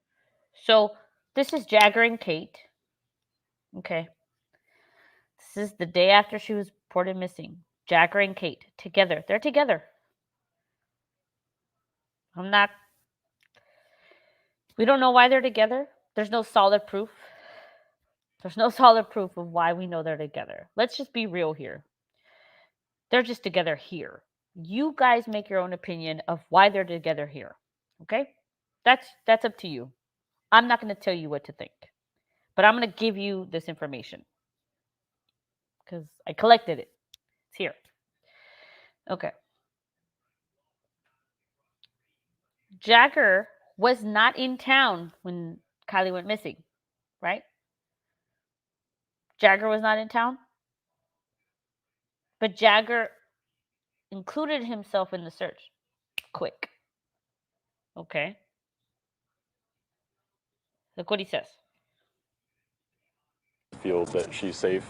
Speaker 1: So this is Jagger and Kate. Okay. This is the day after she was reported missing. Jagger and Kate together. They're together. We don't know why they're together. There's no solid proof. There's no solid proof of why we know they're together. Let's just be real here. They're just together here. You guys make your own opinion of why they're together here. Okay? That's up to you. I'm not going to tell you what to think, but I'm going to give you this information because I collected it. It's here. Okay. Jagger was not in town when Kiely went missing, right? Jagger was not in town, but Jagger included himself in the search. Quick. Okay. Look what he says.
Speaker 7: Feel that she's safe.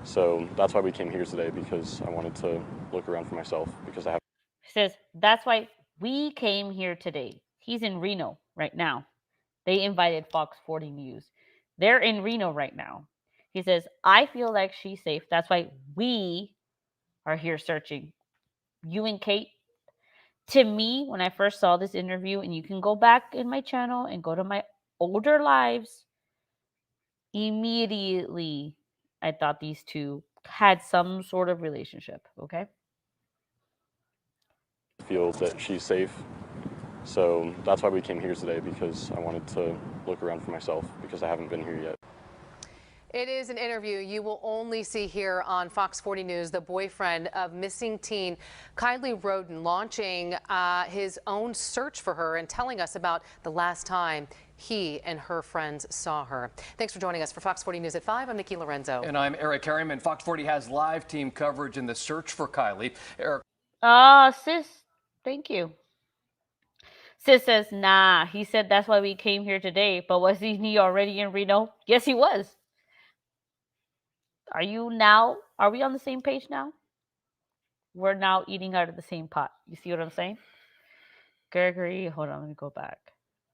Speaker 7: So that's why we came here today, because I wanted to look around for myself, because I have.
Speaker 1: He says, that's why we came here today. He's in Reno right now. They invited Fox 40 News. They're in Reno right now. He says, I feel like she's safe. That's why we are here searching. You and Kate. To me, when I first saw this interview, and you can go back in my channel and go to my older lives, immediately I thought these two had some sort of relationship, okay?
Speaker 7: Feel that she's safe. So that's why we came here today, because I wanted to look around for myself, because I haven't been here yet.
Speaker 8: It is an interview you will only see here on Fox 40 News. The boyfriend of missing teen Kiely Rodni launching his own search for her and telling us about the last time he and her friends saw her. Thanks for joining us for Fox 40 News at 5. I'm Nikki Lorenzo.
Speaker 9: And I'm Eric Harriman. Fox 40 has live team coverage in the search for Kiely. Eric.
Speaker 1: Sis, thank you. Sis says, nah, he said that's why we came here today, but was he already in Reno? Yes, he was. Are we on the same page now? We're now eating out of the same pot. You see what I'm saying? Gregory, hold on, let me go back.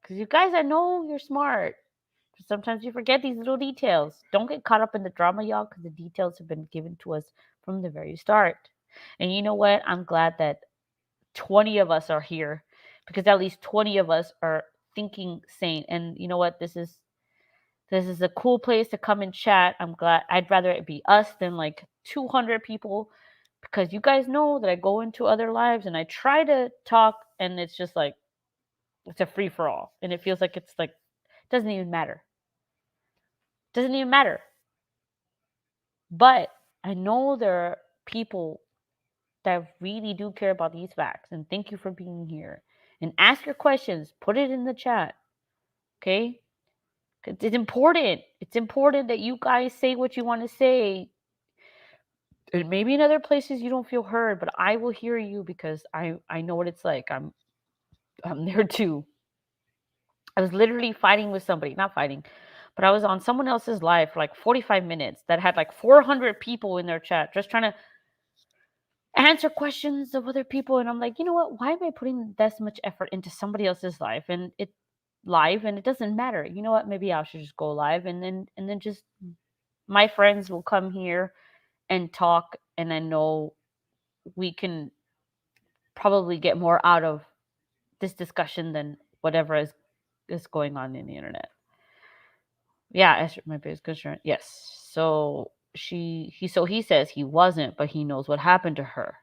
Speaker 1: Because you guys, I know you're smart. Sometimes you forget these little details. Don't get caught up in the drama, y'all, because the details have been given to us from the very start. And you know what? I'm glad that 20 of us are here, because at least 20 of us are thinking sane. And you know what? This is a cool place to come and chat. I'm glad. I'd rather it be us than like 200 people, because you guys know that I go into other lives and I try to talk, and it's just like it's a free for all, and it feels like it's like it doesn't even matter. Doesn't even matter. But I know there are people that really do care about these facts, and thank you for being here. And ask your questions. Put it in the chat. Okay? It's important. It's important that you guys say what you want to say. And maybe in other places you don't feel heard, but I will hear you, because I know what it's like. I'm there too. I was literally fighting with somebody, not fighting, but I was on someone else's live for like 45 minutes that had like 400 people in their chat just trying to answer questions of other people. And I'm like, you know what? Why am I putting this much effort into somebody else's life and it doesn't matter? You know what? Maybe I should just go live, and then just my friends will come here and talk, and I know we can probably get more out of this discussion than whatever is going on in the internet. Yeah, Esther, my biggest concern. Yes. So he says he wasn't, but he knows what happened to her.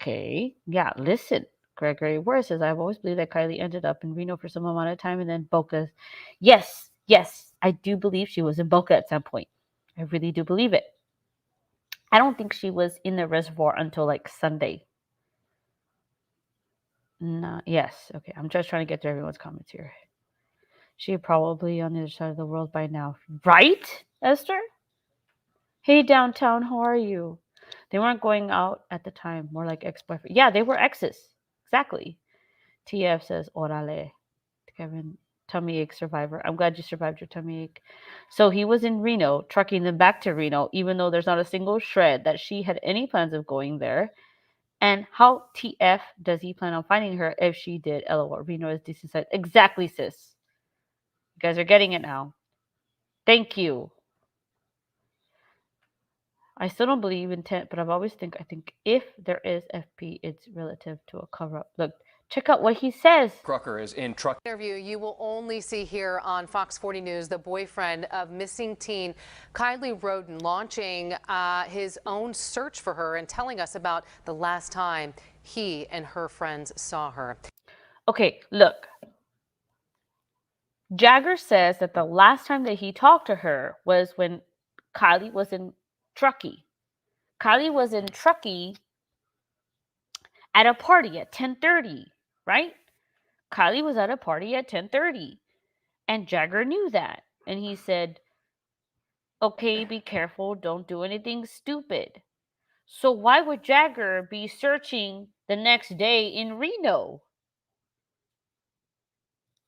Speaker 1: Okay. Yeah, listen. Gregory Ware says, I've always believed that Kiely ended up in Reno for some amount of time and then Boca. Yes, I do believe she was in Boca at some point. I really do believe it. I don't think she was in the reservoir until like Sunday. No, yes. Okay, I'm just trying to get to everyone's comments here. She probably on the other side of the world by now. Right, Esther? Hey, downtown, how are you? They weren't going out at the time, more like ex-boyfriend. Yeah, they were exes. Exactly. TF says, Orale. Kevin, tummy ache survivor. I'm glad you survived your tummy ache. So he was in Reno, trucking them back to Reno, even though there's not a single shred that she had any plans of going there. And how TF does he plan on finding her if she did? LOL. Reno is decent size. Exactly, sis. You guys are getting it now. Thank you. I still don't believe intent, but I think if there is FP, it's relative to a cover up. Look, Check out what he says.
Speaker 9: Trucker is in truck.
Speaker 8: Interview you will only see here on Fox 40 News, the boyfriend of missing teen Kiely Rodni launching his own search for her and telling us about the last time he and her friends saw her.
Speaker 1: Okay, look. Jagger says that the last time that he talked to her was when Kiely was in Truckee. Kiely was in Truckee at a party at 10:30, right? Kiely was at a party at 10:30, and Jagger knew that. And he said, okay, be careful, don't do anything stupid. So why would Jagger be searching the next day in Reno?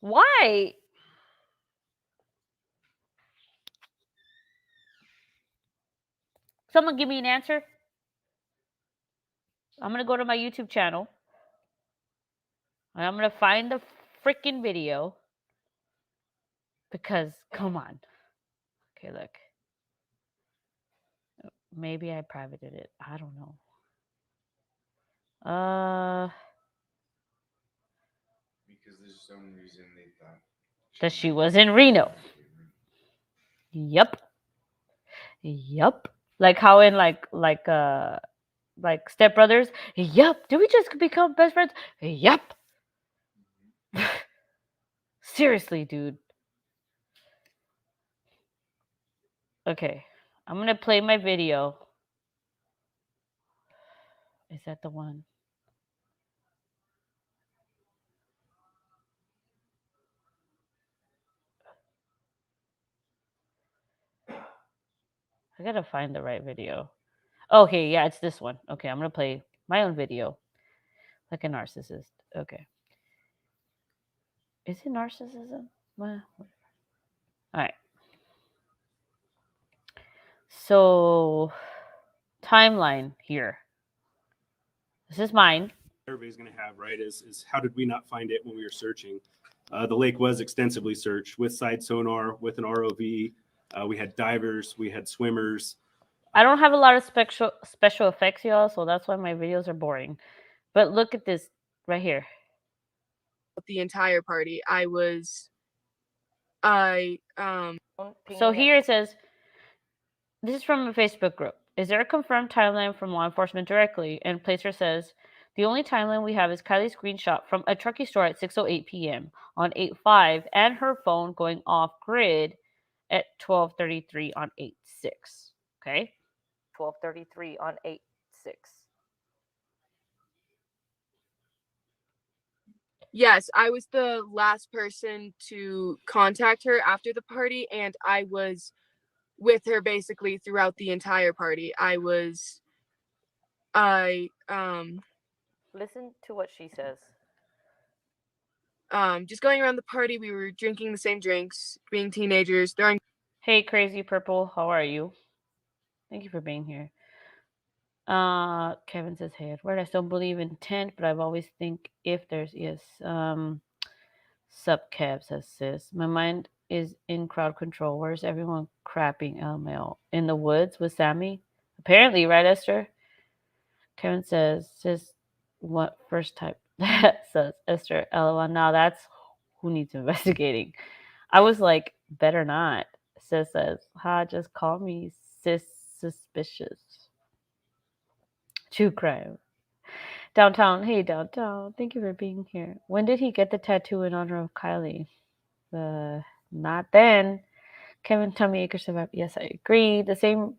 Speaker 1: Why? Someone give me an answer. I'm going to go to my YouTube channel. And I'm going to find the freaking video. Because, come on. Okay, look. Maybe I privated it. I don't know.
Speaker 10: Because there's some reason they thought
Speaker 1: that she was in Reno. Yep. Like how in like Step Brothers. Yep. Did we just become best friends? Yep. Seriously, dude. Okay. I'm gonna play my video. Is that the one? I gotta find the right video. Okay, yeah, it's this one. Okay, I'm gonna play my own video. Like a narcissist. Okay. Is it narcissism? Well, alright. So, timeline here. This is mine.
Speaker 11: Everybody's going to have, right, is how did we not find it when we were searching? The lake was extensively searched with side sonar, with an ROV. We had divers, we had swimmers.
Speaker 1: I don't have a lot of special effects, y'all, so that's why my videos are boring. But look at this right here.
Speaker 5: The entire party,
Speaker 1: So here it says, this is from a Facebook group. Is there a confirmed timeline from law enforcement directly? And Placer says, the only timeline we have is Kiely's screenshot from a Truckee store at 6:08 p.m. on 8/5 and her phone going off grid at 12:33 on 8/6. Okay? 12:33 on 8/6.
Speaker 5: Yes, I was the last person to contact her after the party, and I was with her basically throughout the entire party.
Speaker 1: Listen to what she says.
Speaker 5: Just going around the party, we were drinking the same drinks, being teenagers, throwing.
Speaker 1: Hey, Crazy Purple, how are you? Thank you for being here. Kevin says, hey, Edward, I still believe in intent, but I've always think if there's, yes, Sup Kev says, sis, my mind is in crowd control. Where's everyone crapping LML? In the woods with Sammy? Apparently, right, Esther? Kevin says, sis, what first type? That says, Esther, LOL. Now that's who needs investigating. I was like, better not. Sis says, ha, just call me sis suspicious. True crime. Downtown, hey Downtown, thank you for being here. When did he get the tattoo in honor of Kiely? Not then. Kevin, Tommy Acres survived. Yes, I agree. The same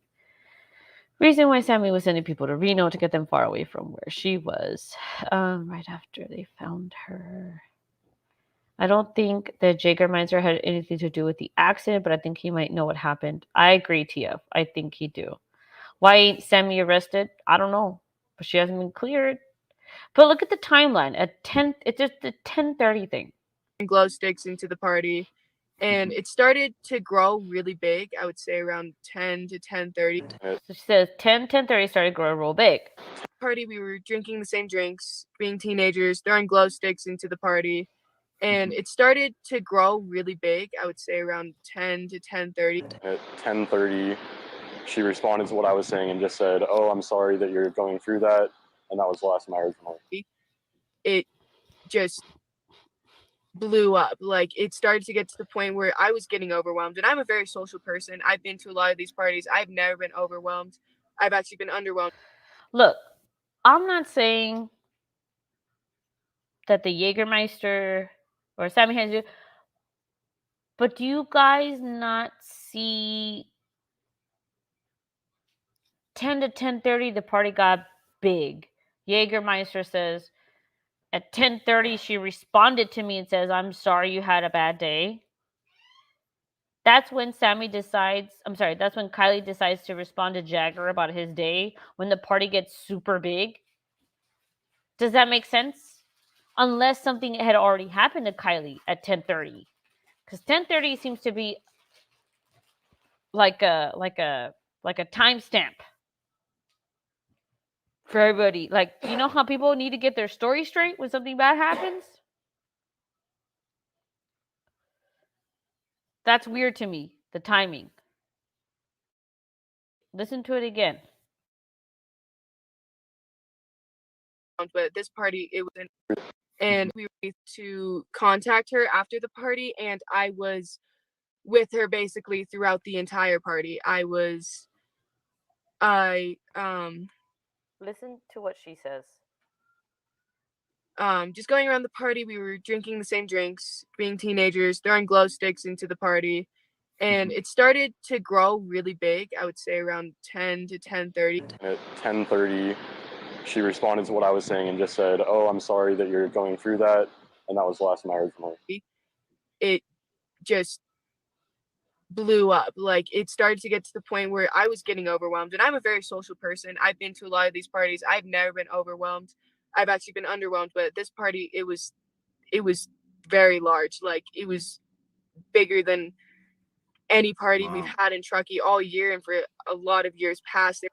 Speaker 1: reason why Sammy was sending people to Reno to get them far away from where she was. Right after they found her. I don't think the Jägermeister had anything to do with the accident, but I think he might know what happened. I agree, TF. I think he do. Why ain't Sammy arrested? I don't know. But she hasn't been cleared. But look at the timeline. At 10, it's just the 10:30 thing.
Speaker 5: Glow sticks into the party, and it started to grow really big. I would say around 10 to 10:30.
Speaker 1: So she says 10:30 started growing real big.
Speaker 5: Party, we were drinking the same drinks, being teenagers, throwing glow sticks into the party, and it started to grow really big. I would say around 10 to 10:30.
Speaker 7: At 10:30, she responded to what I was saying and just said, "Oh, I'm sorry that you're going through that," and that was the last time I heard from her.
Speaker 5: It just blew up. Like, it started to get to the point where I was getting overwhelmed, and I'm a very social person. I've been to a lot of these parties. I've never been overwhelmed. I've actually been underwhelmed.
Speaker 1: Look, I'm not saying that the Jägermeister or Sammy has to, but do you guys not see 10 to 10:30 the party got big? Jägermeister says at 10:30 she responded to me and says, "I'm sorry you had a bad day." That's when that's when Kiely decides to respond to Jagger about his day when the party gets super big. Does that make sense? Unless something had already happened to Kiely at 10:30. Cuz 10:30 seems to be like a timestamp for everybody. Like, you know how people need to get their story straight when something bad happens? That's weird to me, the timing. Listen to it again.
Speaker 5: But at this party, it was and we were to contact her after the party, and I was with her basically throughout the entire party.
Speaker 1: Listen to what she says.
Speaker 5: Just going around the party, we were drinking the same drinks, being teenagers, throwing glow sticks into the party, and it started to grow really big. I would say around 10 to 10:30.
Speaker 7: At 10:30, she responded to what I was saying and just said, "Oh, I'm sorry that you're going through that," and that was the last time I heard from her.
Speaker 5: It just blew up. Like, it started to get to the point where I was getting overwhelmed, and I'm a very social person. I've been to a lot of these parties. I've never been overwhelmed. I've actually been underwhelmed, but at this party, it was very large. Like, it was bigger than any party we've had in Truckee all year and for a lot of years past.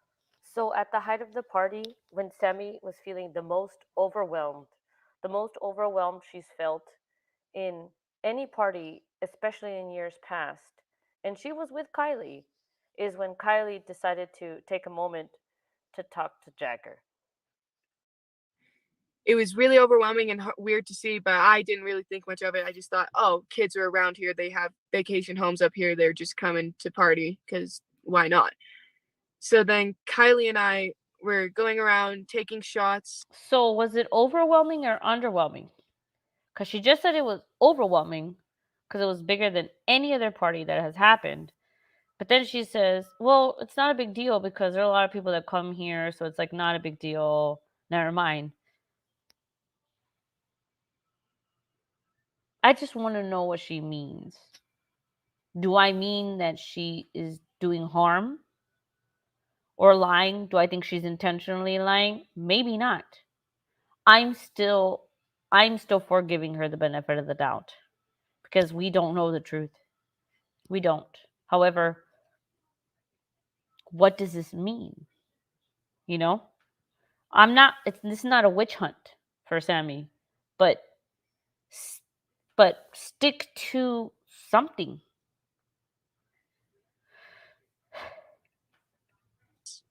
Speaker 1: So at the height of the party, when Sammy was feeling the most overwhelmed she's felt in any party, especially in years past, and she was with Kiely, is when Kiely decided to take a moment to talk to Jagger.
Speaker 5: It was really overwhelming and weird to see, but I didn't really think much of it. I just thought, oh, kids are around here. They have vacation homes up here. They're just coming to party because why not? So then Kiely and I were going around taking shots.
Speaker 1: So was it overwhelming or underwhelming? Because she just said it was overwhelming because it was bigger than any other party that has happened. But then she says, well, it's not a big deal because there are a lot of people that come here, so it's like not a big deal. Never mind. I just want to know what she means. Do I mean that she is doing harm or lying? Do I think she's intentionally lying? Maybe not. I'm still for giving her the benefit of the doubt because we don't know the truth. We don't. However, what does this mean? You know? This is not a witch hunt for Sammy, but stick to something.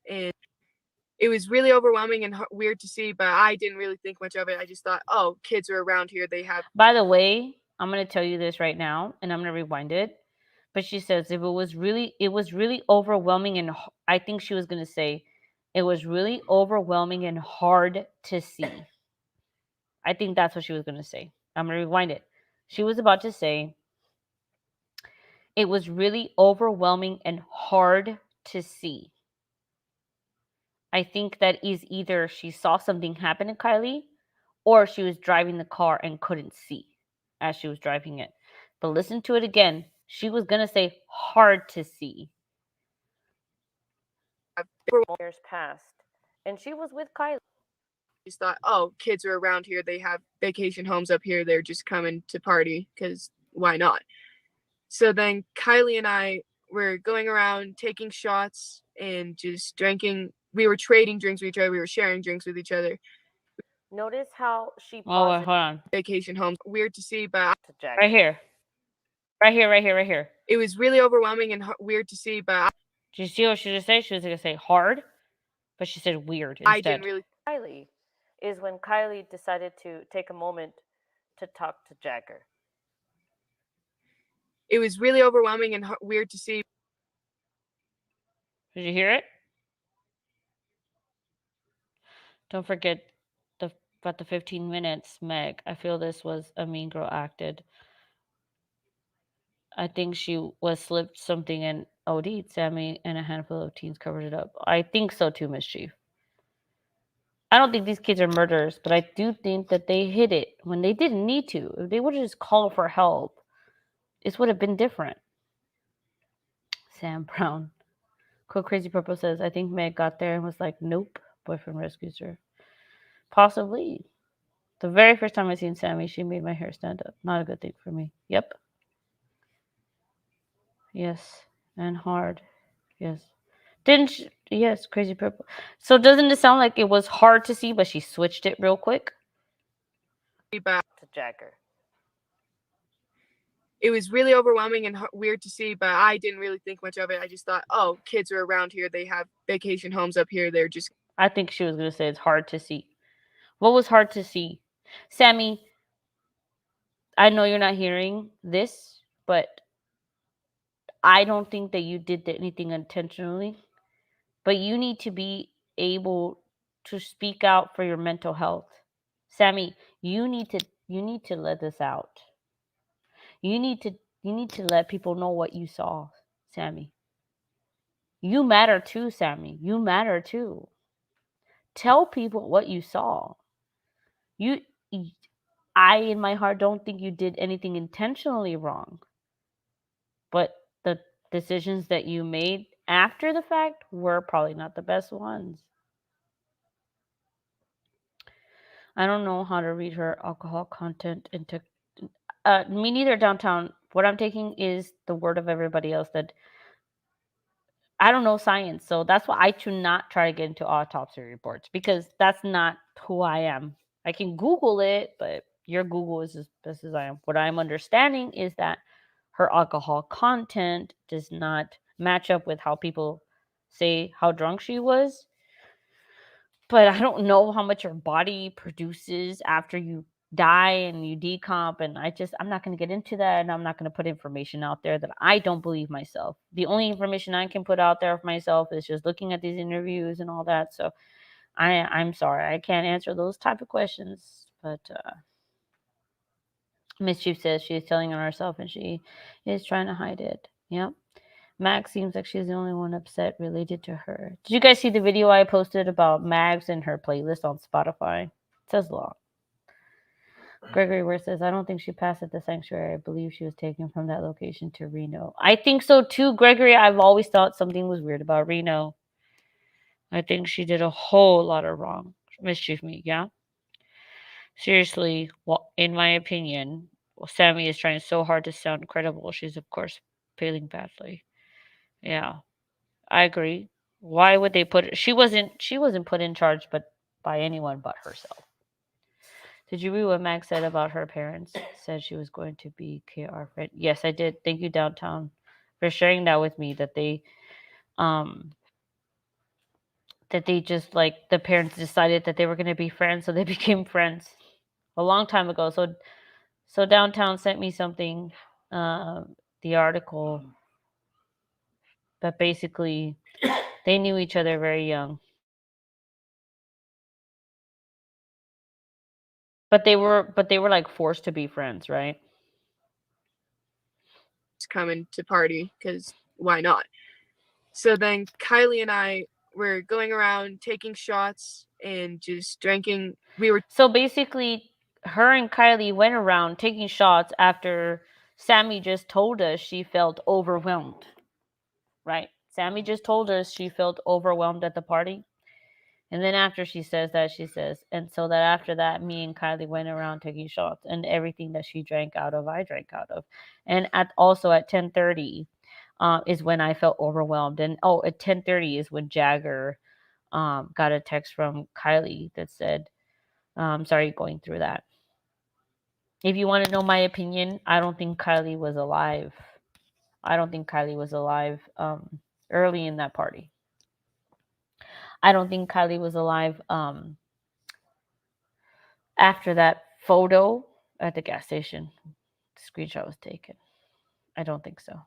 Speaker 5: And it was really overwhelming and weird to see, but I didn't really think much of it. I just thought, oh, kids are around here. They have.
Speaker 1: By the way, I'm going to tell you this right now, and I'm going to rewind it. But she says it was really overwhelming, and I think she was going to say it was really overwhelming and hard to see. I think that's what she was going to say. I'm going to rewind it. She was about to say it was really overwhelming and hard to see. I think that is either she saw something happen to Kiely or she was driving the car and couldn't see as she was driving it. But listen to it again. She was going to say hard to see. Years past. And she was with Kiely.
Speaker 5: Just thought, oh, kids are around here. They have vacation homes up here. They're just coming to party because why not? So then Kiely and I were going around taking shots and just drinking. We were trading drinks with each other. We were sharing drinks with each other.
Speaker 1: Notice how she paused. Oh, wait, hold on.
Speaker 5: Vacation homes. Weird to see, but
Speaker 1: right here. Right here.
Speaker 5: It was really overwhelming and weird to see, but
Speaker 1: did you see what she just said? She was going to say hard, but she said weird instead.
Speaker 5: I didn't really.
Speaker 1: Kiely is when Kiely decided to take a moment to talk to Jagger.
Speaker 5: It was really overwhelming and weird to see.
Speaker 1: Did you hear it? Don't forget about the 15 minutes, Meg. I feel this was a mean girl acted. I think she was slipped something and OD'd. Sammy and a handful of teens covered it up. I think so too, Mischief. I don't think these kids are murderers, but I do think that they hid it when they didn't need to. If they would have just called for help, this would have been different. Sam Brown. Cool Crazy Purple says, I think Meg got there and was like, nope, boyfriend rescues her. Possibly. The very first time I seen Sammy, she made my hair stand up. Not a good thing for me. Yep. Yes. And hard. Yes. Didn't she? Yes, Crazy Purple. So doesn't it sound like it was hard to see, but she switched it real quick?
Speaker 5: But
Speaker 1: To Jagger.
Speaker 5: it was really overwhelming and weird to see, but I didn't really think much of it. I just thought, oh, kids are around here. They have vacation homes up here. They're just.
Speaker 1: I think she was going to say it's hard to see. What was hard to see? Sammy, I know you're not hearing this, but I don't think that you did anything intentionally. But you need to be able to speak out for your mental health. Sammy, you need to let this out. You need to let people know what you saw, Sammy. You matter too, Sammy. You matter too. Tell people what you saw. You I in my heart don't think you did anything intentionally wrong. But the decisions that you made after the fact were probably not the best ones. I don't know how to read her alcohol content into me neither, downtown. What I'm taking is the word of everybody else that I don't know science. So that's why I do not try to get into autopsy reports because that's not who I am. I can Google it, but your Google is as best as I am. What I'm understanding is that her alcohol content does not match up with how people say how drunk she was. But I don't know how much your body produces after you die and you decomp. And I'm not going to get into that. And I'm not going to put information out there that I don't believe myself. The only information I can put out there of myself is just looking at these interviews and all that. So I'm sorry. I can't answer those type of questions. But Mischief says she is telling on herself and she is trying to hide it. Yep. Max seems like she's the only one upset related to her. Did you guys see the video I posted about Mags and her playlist on Spotify? It says long. Gregory Ware says, I don't think she passed at the sanctuary. I believe she was taken from that location to Reno. I think so too, Gregory. I've always thought something was weird about Reno. I think she did a whole lot of wrong. Mischief me, yeah? Seriously, well, in my opinion, Sammy is trying so hard to sound credible. She's, of course, failing badly. Yeah. I agree. Why would they put she wasn't put in charge but by anyone but herself. Did you read what Max said about her parents? Said she was going to be KR friend. Yes, I did. Thank you, Downtown, for sharing that with me that um they just like the parents decided that they were gonna be friends, so they became friends a long time ago. So Downtown sent me something, the article that basically they knew each other very young. But they were like forced to be friends, right?
Speaker 5: Coming to party because why not? So then Kiely and I were going around taking shots and just drinking.
Speaker 1: So basically, her and Kiely went around taking shots after Sammy just told us she felt overwhelmed. Right? Sammy just told us she felt overwhelmed at the party. And then after she says that, she says, and so that after that, me and Kiely went around taking shots, and everything that she drank out of, I drank out of. And also at 10:30 is when I felt overwhelmed. And at 10:30 is when Jagger got a text from Kiely that said, sorry, going through that. If you want to know my opinion, I don't think Kiely was alive. I don't think Kiely was alive early in that party. I don't think Kiely was alive after that photo at the gas station. The screenshot was taken. I don't think so.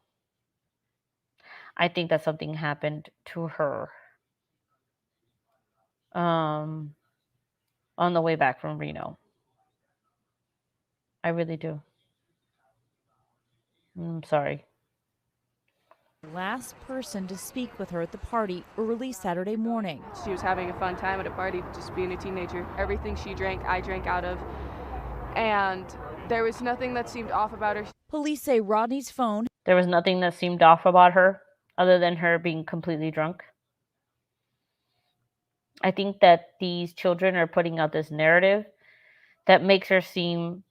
Speaker 1: I think that something happened to her on the way back from Reno. I really do. I'm sorry.
Speaker 2: Last person to speak with her at the party early Saturday morning.
Speaker 12: She was having a fun time at a party, just being a teenager. Everything she drank, I drank out of. And there was nothing that seemed off about her.
Speaker 2: Police say Rodni's phone.
Speaker 1: There was nothing that seemed off about her other than her being completely drunk. I think that these children are putting out this narrative that makes her seem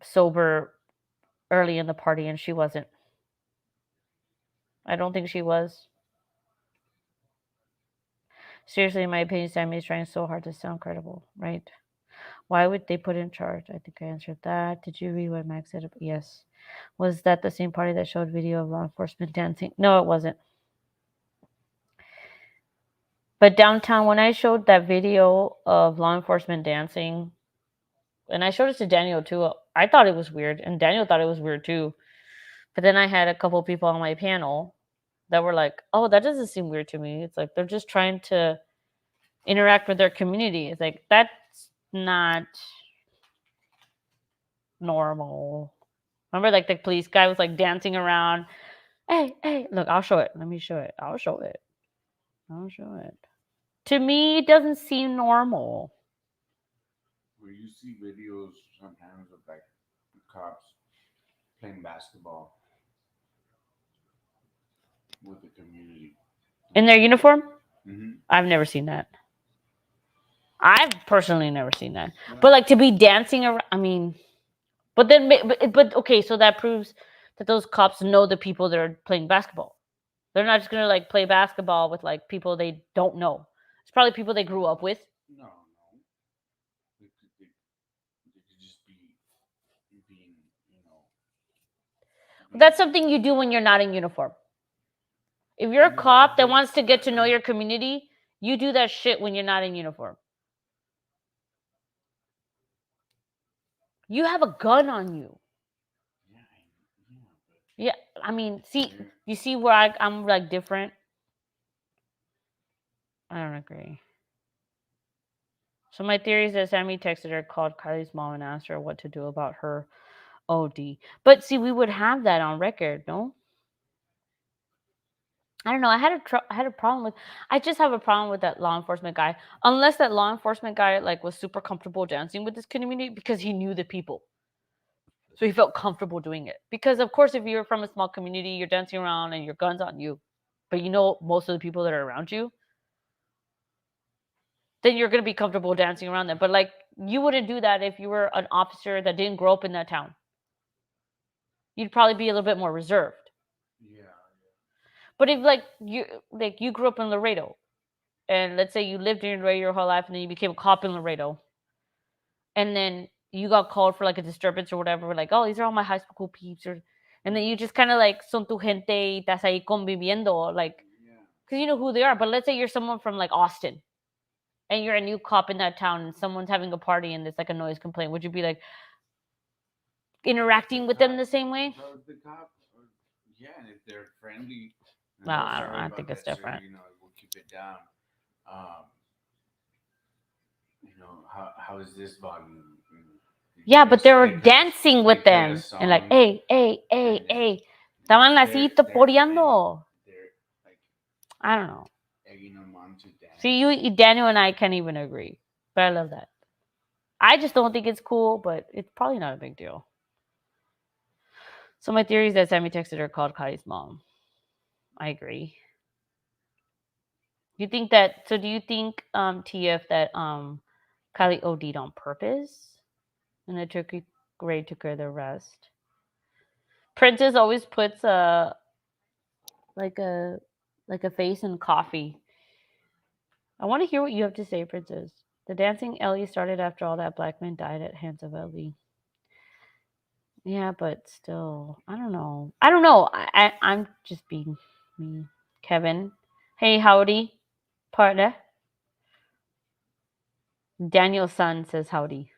Speaker 1: sober early in the party, and she wasn't. I don't think she was. Seriously, in my opinion, Sammy is trying so hard to sound credible, right? Why would they put in charge? I think I answered that. Did you read what Max said? Yes. Was that the same party that showed video of law enforcement dancing? No, it wasn't. But downtown, when I showed that video of law enforcement dancing, and I showed it to Daniel too, I thought it was weird, and Daniel thought it was weird too. But then I had a couple people on my panel that were like, oh, that doesn't seem weird to me. It's like they're just trying to interact with their community. It's like, that's not normal. Remember, like the police guy was like dancing around. Hey, look, I'll show it. Let me show it. I'll show it. To me, it doesn't seem normal.
Speaker 10: Where you see videos sometimes of like cops playing basketball with the community.
Speaker 1: In their uniform?
Speaker 10: Mm-hmm.
Speaker 1: I've never seen that. I've personally never seen that. Yeah. But like to be dancing around, I mean, but okay, so that proves that those cops know the people that are playing basketball. They're not just gonna like play basketball with like people they don't know. It's probably people they grew up with.
Speaker 10: No. They could just be being,
Speaker 1: That's something you do when you're not in uniform. If you're a cop that wants to get to know your community, you do that shit when you're not in uniform. You have a gun on you. Yeah, I mean, see, you see where I'm like different? I don't agree. So my theory is that Sammy texted her, called Kylie's mom, and asked her what to do about her OD. But see, we would have that on record, no? I don't know. I had a problem with. I just have a problem with that law enforcement guy. Unless that law enforcement guy like was super comfortable dancing with this community because he knew the people, so he felt comfortable doing it. Because of course, if you're from a small community, you're dancing around and your gun's on you, but you know most of the people that are around you, then you're gonna be comfortable dancing around them. But like, you wouldn't do that if you were an officer that didn't grow up in that town. You'd probably be a little bit more reserved.
Speaker 10: Yeah.
Speaker 1: But if like you grew up in Laredo, and let's say you lived in Laredo your whole life, and then you became a cop in Laredo, and then you got called for like a disturbance or whatever, like, oh, these are all my high school peeps, and then you just kind of like son tu gente y estás ahí conviviendo, like, because you know who they are. But let's say you're someone from like Austin, and you're a new cop in that town, and someone's having a party and there's like a noise complaint. Would you be like interacting with them the same way?
Speaker 10: The cop, yeah, and if they're friendly.
Speaker 1: No, I don't know. I think it's different.
Speaker 10: Sir, we'll keep it down. How is this volume?
Speaker 1: Yeah, but they were dancing with them and like, hey. Estaban así toporeando. I don't know. See, you, Daniel and I can't even agree. But I love that. I just don't think it's cool, but it's probably not a big deal. So my theory is that Sammy texted her, called Kylie's mom. I agree. Do you think, TF, that Kiely OD'd on purpose? And the turkey grade took her the rest. Princess always puts like a face in coffee. I want to hear what you have to say, Princess. The dancing Ellie started after all that black man died at hands of Ellie. Yeah, but still, I don't know. I'm just being me. Kevin. Hey, howdy, partner. Daniel's son says howdy.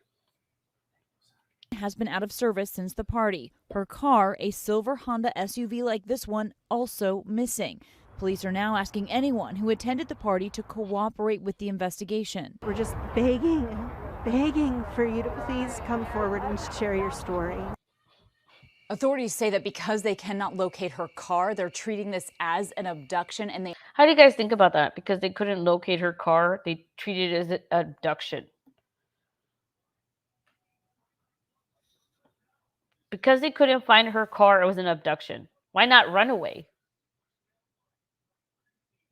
Speaker 2: has been out of service since the party. Her car, a silver Honda SUV like this one, also missing. Police are now asking anyone who attended the party to cooperate with the investigation.
Speaker 4: We're just begging for you to please come forward and share your story.
Speaker 2: Authorities say that because they cannot locate her car, they're treating this as an abduction, and they...
Speaker 1: How do you guys think about that? Because they couldn't locate her car, they treated it as an abduction. Because they couldn't find her car, it was an abduction. Why not run away?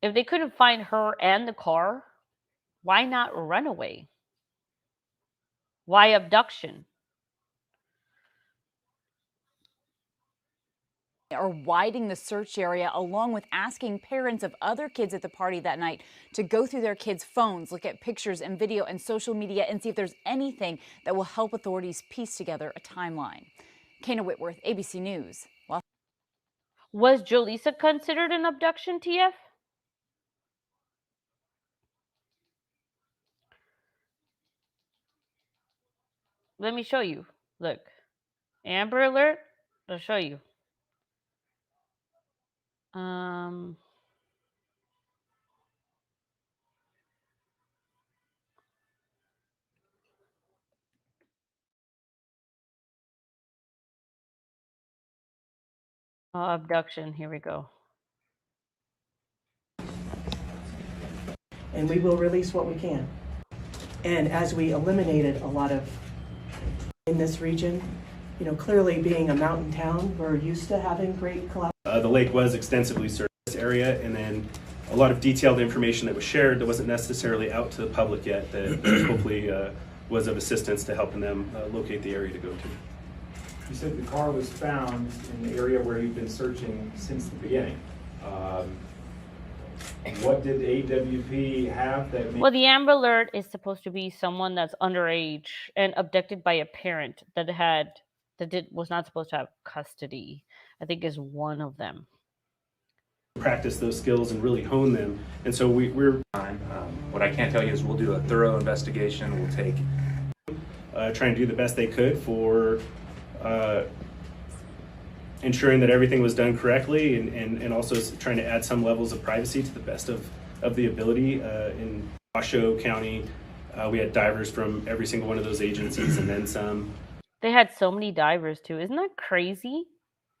Speaker 1: If they couldn't find her and the car, why not run away? Why abduction?
Speaker 2: are widening the search area, along with asking parents of other kids at the party that night to go through their kids' phones, look at pictures and video and social media, and see if there's anything that will help authorities piece together a timeline. Kana Whitworth, ABC News.
Speaker 1: Was Jolisa considered an abduction, TF? Let me show you. Look. Amber Alert. I'll show you. Abduction. Here we go.
Speaker 13: And we will release what we can. And as we eliminated a lot of in this region, you know, clearly being a mountain town, we're used to having great collaboration.
Speaker 11: The lake was extensively searched in this area, and then a lot of detailed information that was shared that wasn't necessarily out to the public yet that hopefully was of assistance to helping them locate the area to go to.
Speaker 14: You said the car was found in the area where you've been searching since the beginning. What did AWP have that made...
Speaker 1: Well, the Amber Alert is supposed to be someone that's underage and abducted by a parent that was not supposed to have custody. I think is one of them.
Speaker 11: Practice those skills and really hone them. And so we're...
Speaker 15: What I can tell you is we'll do a thorough investigation. We'll take...
Speaker 11: try and do the best they could for ensuring that everything was done correctly and also trying to add some levels of privacy to the best of the ability. In Washoe County, we had divers from every single one of those agencies and then some.
Speaker 1: They had so many divers too. Isn't that crazy?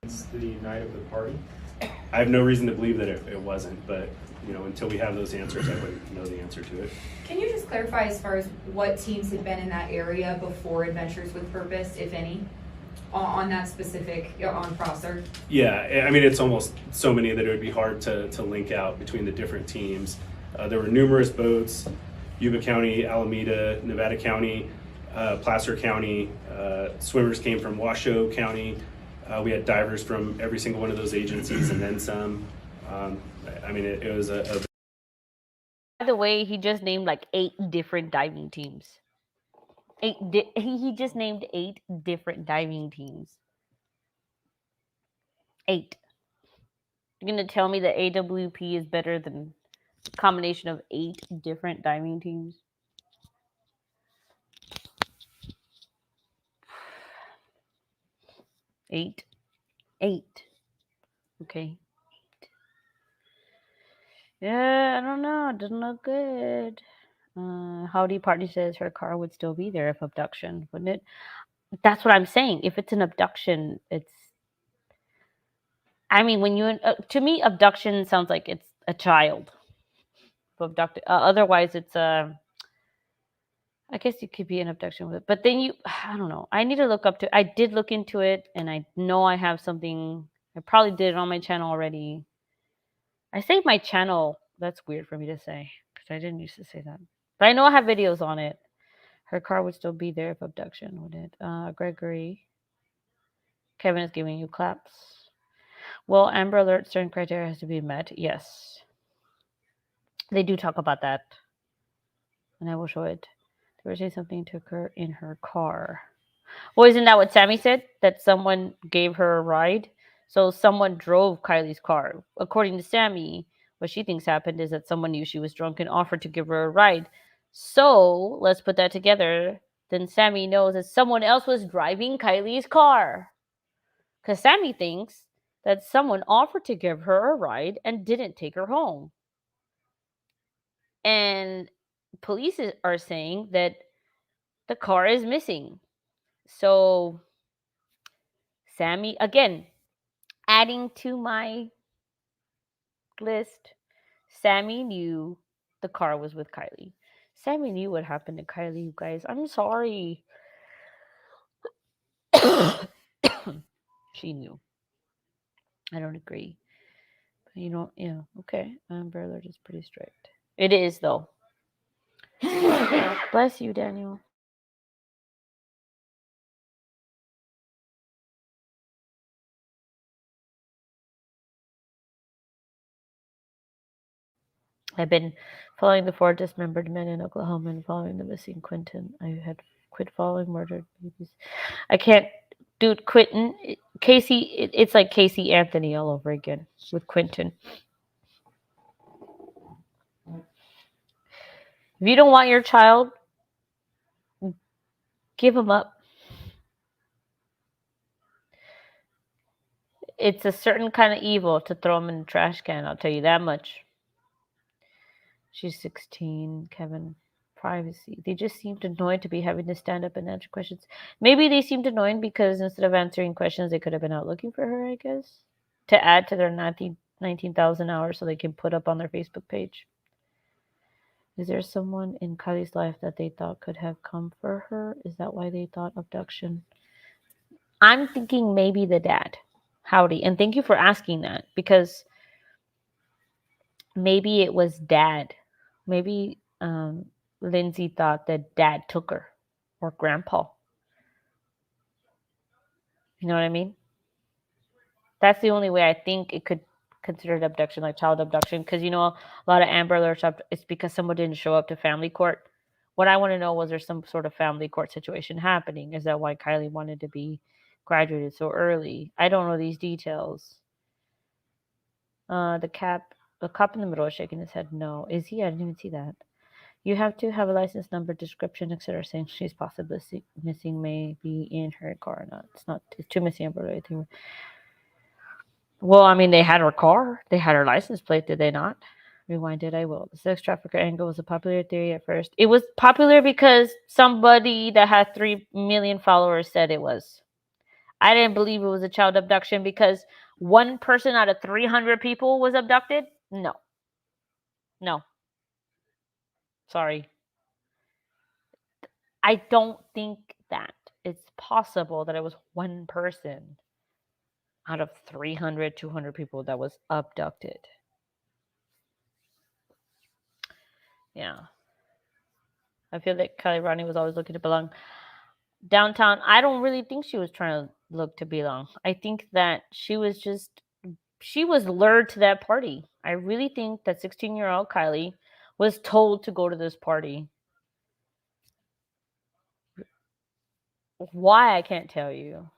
Speaker 14: It's the night of the party.
Speaker 11: I have no reason to believe that it wasn't, but you know, until we have those answers, I wouldn't know the answer to it.
Speaker 16: Can you just clarify as far as what teams had been in that area before Adventures with Purpose, if any, on that specific, on Prosser?
Speaker 11: Yeah, I mean, it's almost so many that it would be hard to link out between the different teams. There were numerous boats, Yuba County, Alameda, Nevada County, Placer County. Swimmers came from Washoe County. We had divers from every single one of those agencies and then some. I mean, it was a...
Speaker 1: By the way, he just named like 8 different diving teams. He just named 8 different diving teams. 8. You're going to tell me that AWP is better than a combination of 8 different diving teams? Eight. Okay. 8. Yeah, I don't know. It doesn't look good. Howdy Party says her car would still be there if abduction, wouldn't it? That's what I'm saying. If it's an abduction, it's... I mean, when you... to me, abduction sounds like it's a child. Abducted. Otherwise, it's a... I guess it could be an abduction with it. But then you... I don't know. I need to look up to... I did look into it, and I know I have something... I probably did it on my channel already. I saved my channel. That's weird for me to say, because I didn't used to say that. But I know I have videos on it. Her car would still be there if abduction, would it? Gregory. Kevin is giving you claps. Well, Amber Alert, certain criteria has to be met. Yes. They do talk about that. And I will show it. They were saying something to occur in her car. Well, isn't that what Sammy said? That someone gave her a ride? So someone drove Kiely's car. According to Sammy, what she thinks happened is that someone knew she was drunk and offered to give her a ride. So let's put that together. then Sammy knows that someone else was driving Kylie's car. Because Sammy thinks that someone offered to give her a ride and didn't take her home. And police are saying that the car is missing. So Sammy, again, adding to my list, Sammy knew the car was with Kiely. Sammy knew what happened to Kiely, you guys. I'm sorry. She knew. I don't agree. But yeah, okay. Amber Alert is pretty strict. It is, though. Bless you, Daniel. I've been following the 4 dismembered men in Oklahoma and following the missing Quentin. I had quit following murdered babies. I can't, dude. Quentin, Casey. It's like Casey Anthony all over again with Quentin. If you don't want your child, give him up. It's a certain kind of evil to throw him in the trash can. I'll tell you that much. She's 16, Kevin. Privacy. They just seemed annoyed to be having to stand up and answer questions. Maybe they seemed annoyed because instead of answering questions, they could have been out looking for her, I guess, to add to their 19,000 hours so they can put up on their Facebook page. Is there someone in Kylie's life that they thought could have come for her? Is that why they thought abduction? I'm thinking maybe the dad. Howdy. And thank you for asking that, because maybe it was dad. Maybe Lindsay thought that dad took her, or grandpa. You know what I mean? That's the only way I think it could considered abduction, like child abduction, because a lot of Amber Alerts it's because someone didn't show up to family court. What I want to know, was there some sort of family court situation happening? Is that why Kiely wanted to be graduated so early? I don't know these details. The cop in the middle is shaking his head. No, is he? I didn't even see that. You have to have a license number, description, etc. saying she's possibly missing, may be in her car or not. It's too missing. I think. Well, I mean, they had her car. They had her license plate, did they not? Rewind it, I will. The sex trafficker angle was a popular theory at first. It was popular because somebody that had 3 million followers said it was. I didn't believe it was a child abduction because one person out of 300 people was abducted. No. Sorry. I don't think that it's possible that it was one person out of 300, 200 people that was abducted. Yeah. I feel like Rodni was always looking to belong downtown. I don't really think she was trying to look to belong. I think that she was lured to that party. I really think that 16-year-old Kiely was told to go to this party. Why, I can't tell you.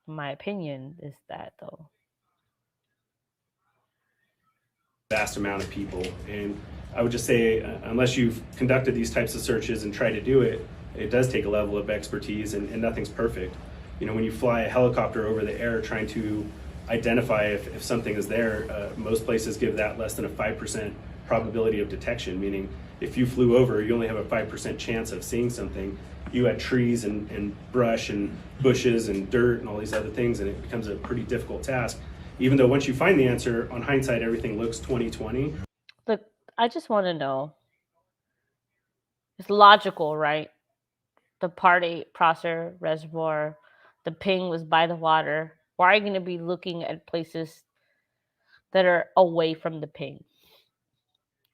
Speaker 1: My opinion is that, though.
Speaker 11: Vast amount of people, and I would just say, unless you've conducted these types of searches and try to do it, it does take a level of expertise, and nothing's perfect. When you fly a helicopter over the air trying to identify if something is there, most places give that less than a 5% probability of detection, meaning if you flew over, you only have a 5% chance of seeing something. You had trees and brush and bushes and dirt and all these other things, and it becomes a pretty difficult task. Even though once you find the answer, on hindsight, everything looks 20/20.
Speaker 1: Look, I just want to know. It's logical, right? The party, Prosser Reservoir, the ping was by the water. Why are you going to be looking at places that are away from the ping?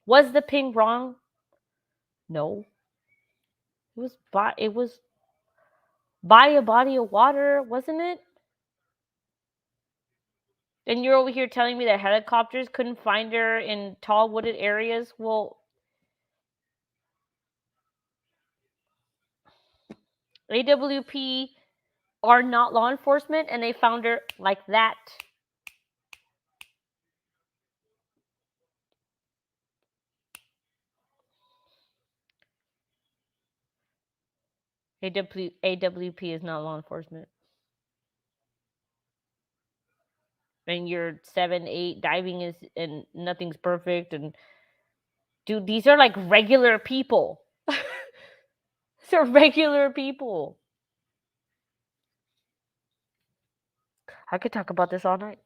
Speaker 1: Was the ping wrong? No. It was by a body of water, wasn't it? And you're over here telling me that helicopters couldn't find her in tall wooded areas? Well, AWP are not law enforcement, and they found her like that. AWP is not law enforcement. And you're 7, 8, diving is, and nothing's perfect. And dude, these are like regular people. These are regular people. I could talk about this all night.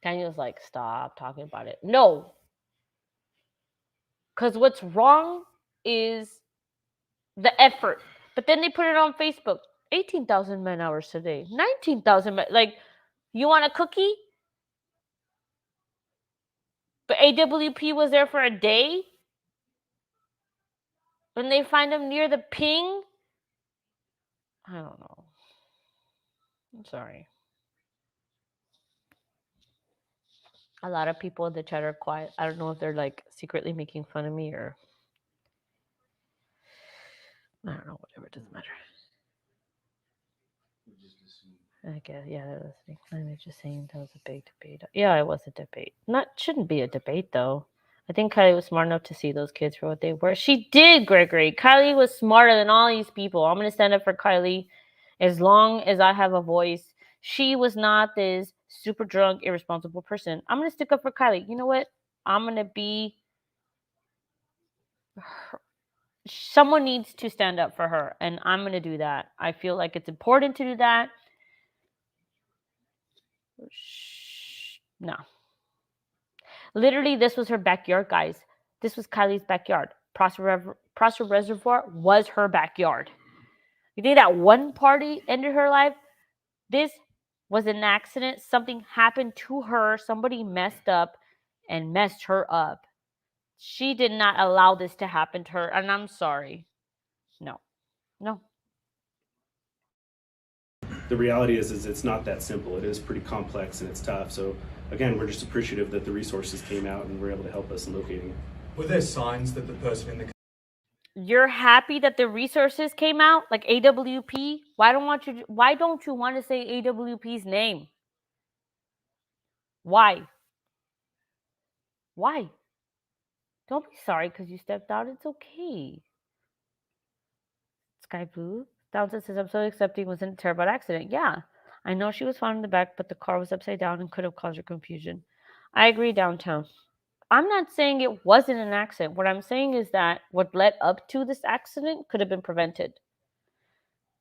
Speaker 1: Daniel's like, stop talking about it. No. Because what's wrong is the effort. But then they put it on Facebook. 18,000 man hours today. 19,000 men. Like, you want a cookie? But AWP was there for a day? When they find him near the ping? I don't know. I'm sorry. A lot of people in the chat are quiet. I don't know if they're like secretly making fun of me or I don't know, whatever, it doesn't matter. I guess, yeah, they're listening. I'm just saying that was a big debate. Yeah, it was a debate. Shouldn't be a debate though. I think Kylie was smart enough to see those kids for what they were. She did, Gregory. Kylie was smarter than all these people. I'm gonna stand up for Kylie as long as I have a voice. She was not this super drunk, irresponsible person. I'm gonna stick up for Kylie. You know what? I'm gonna be someone needs to stand up for her, and I'm going to do that. I feel like it's important to do that. No. Literally, this was her backyard, guys. This was Kylie's backyard. Prosser Reservoir was her backyard. You think that one party ended her life? This was an accident. Something happened to her. Somebody messed up and messed her up. She did not allow this to happen to her, and I'm sorry. No.
Speaker 11: The reality is it's not that simple. It is pretty complex and it's tough. So again, we're just appreciative that the resources came out and were able to help us in locating.
Speaker 17: Were there signs that the person in the
Speaker 1: You're happy that the resources came out, like AWP? Why don't you want to say AWP's name? Why? Don't be sorry because you stepped out. It's okay. Sky Blue Downton says, I'm so accepting it wasn't a terrible accident. Yeah, I know she was found in the back, but the car was upside down and could have caused her confusion. I agree, Downtown. I'm not saying it wasn't an accident. What I'm saying is that what led up to this accident could have been prevented.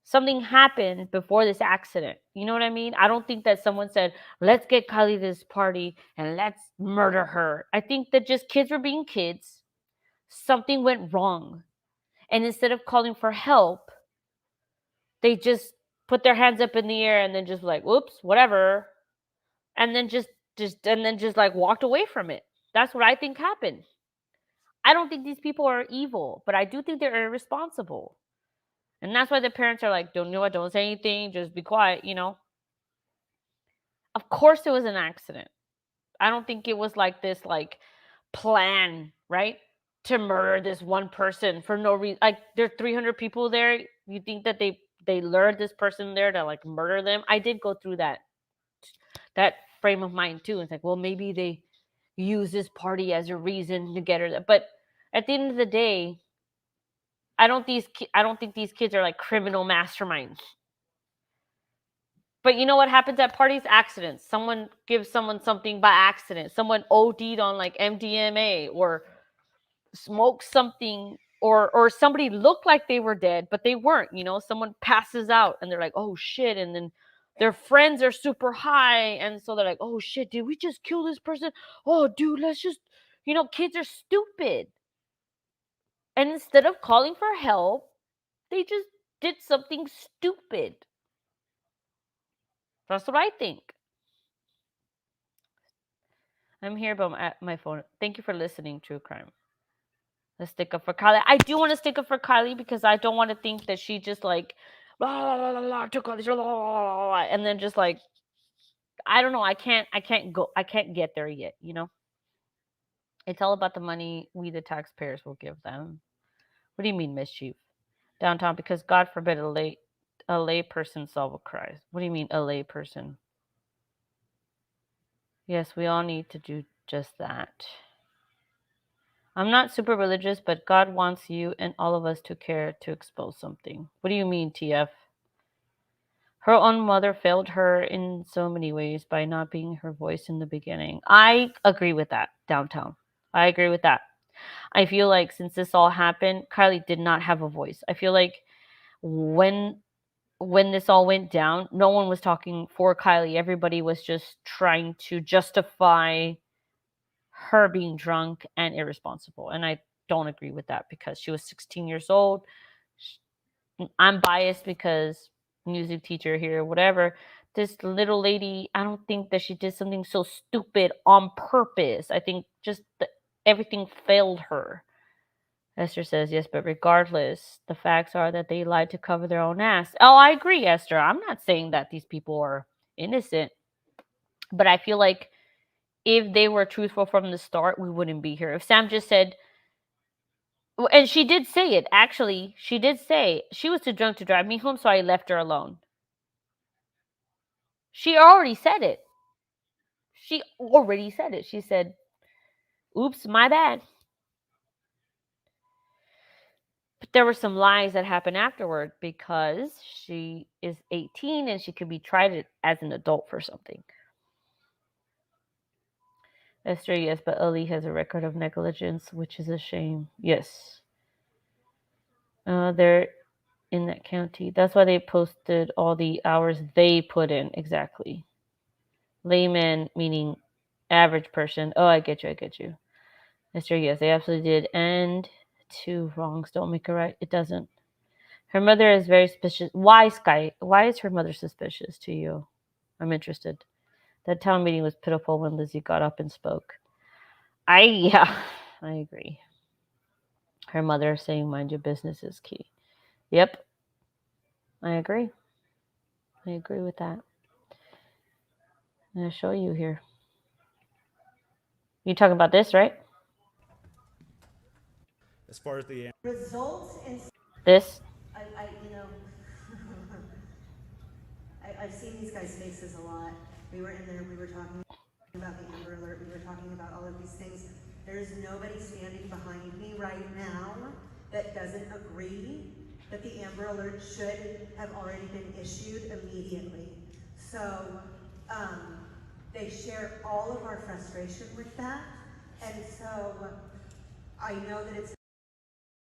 Speaker 1: Something happened before this accident. You know what I mean? I don't think that someone said, let's get Kylie to this party and let's murder her. I think that just kids were being kids. Something went wrong. And instead of calling for help, they just put their hands up in the air and then just like, whoops, whatever. And then just like walked away from it. That's what I think happened. I don't think these people are evil, but I do think they're irresponsible. And that's why the parents are like, don't say anything, just be quiet, you know? Of course it was an accident. I don't think it was like this like plan, right? To murder this one person for no reason. Like there are 300 people there. You think that they lured this person there to like murder them? I did go through that frame of mind too. It's like, well, maybe they use this party as a reason to get her there. But at the end of the day, I don't think these kids are like criminal masterminds. But you know what happens at parties? Accidents. Someone gives someone something by accident. Someone OD'd on like MDMA or smoked something, or somebody looked like they were dead, but they weren't. You know, someone passes out and they're like, oh shit. And then their friends are super high. And so they're like, oh shit, did we just kill this person? Oh, dude, let's just, kids are stupid. And instead of calling for help, they just did something stupid. That's what I think. I'm here by my phone. Thank you for listening, True Crime. Let's stick up for Kylie. I do want to stick up for Kylie because I don't want to think that she just like blah, blah, blah, blah, took all these blah, blah, blah, blah, and then just like I don't know. I can't get there yet. You know, it's all about the money we the taxpayers will give them. What do you mean mischief? Downtown, because God forbid a lay person solve a crime. What do you mean a lay person? Yes, we all need to do just that. I'm not super religious, but God wants you and all of us to care to expose something. What do you mean, TF? Her own mother failed her in so many ways by not being her voice in the beginning. I agree with that, downtown. I agree with that. I feel like since this all happened, Kylie did not have a voice. I feel like when this all went down, no one was talking for Kylie. Everybody was just trying to justify her being drunk and irresponsible. And I don't agree with that because she was 16 years old. I'm biased because music teacher here, whatever. This little lady, I don't think that she did something so stupid on purpose. I think just everything failed her. Esther says, yes, but regardless, the facts are that they lied to cover their own ass. Oh, I agree, Esther. I'm not saying that these people are innocent, but I feel like if they were truthful from the start, we wouldn't be here. If Sam just said, and she did say it, actually, she did say she was too drunk to drive me home, so I left her alone. She already said it. She already said it. She said, oops, my bad. But there were some lies that happened afterward because she is 18 and she could be tried as an adult for something. Esther, yes, but Ali has a record of negligence, which is a shame. Yes. They're in that county. That's why they posted all the hours they put in. Exactly. Layman, meaning average person. Oh, I get you. Esther, yes, they absolutely did. And two wrongs don't make a right. It doesn't. Her mother is very suspicious. Why, Sky? Why is her mother suspicious to you? I'm interested. That town meeting was pitiful when Lizzie got up and spoke. I agree. Her mother saying mind your business is key. Yep. I agree. I agree with that. I'm going to show you here. You talking about this, right?
Speaker 18: As far as the
Speaker 19: results in
Speaker 1: this,
Speaker 19: I've seen these guys' faces a lot. We were in there, we were talking about the Amber Alert, we were talking about all of these things. There's nobody standing behind me right now that doesn't agree that the Amber Alert should have already been issued immediately. So they share all of our frustration with that. And so I know that it's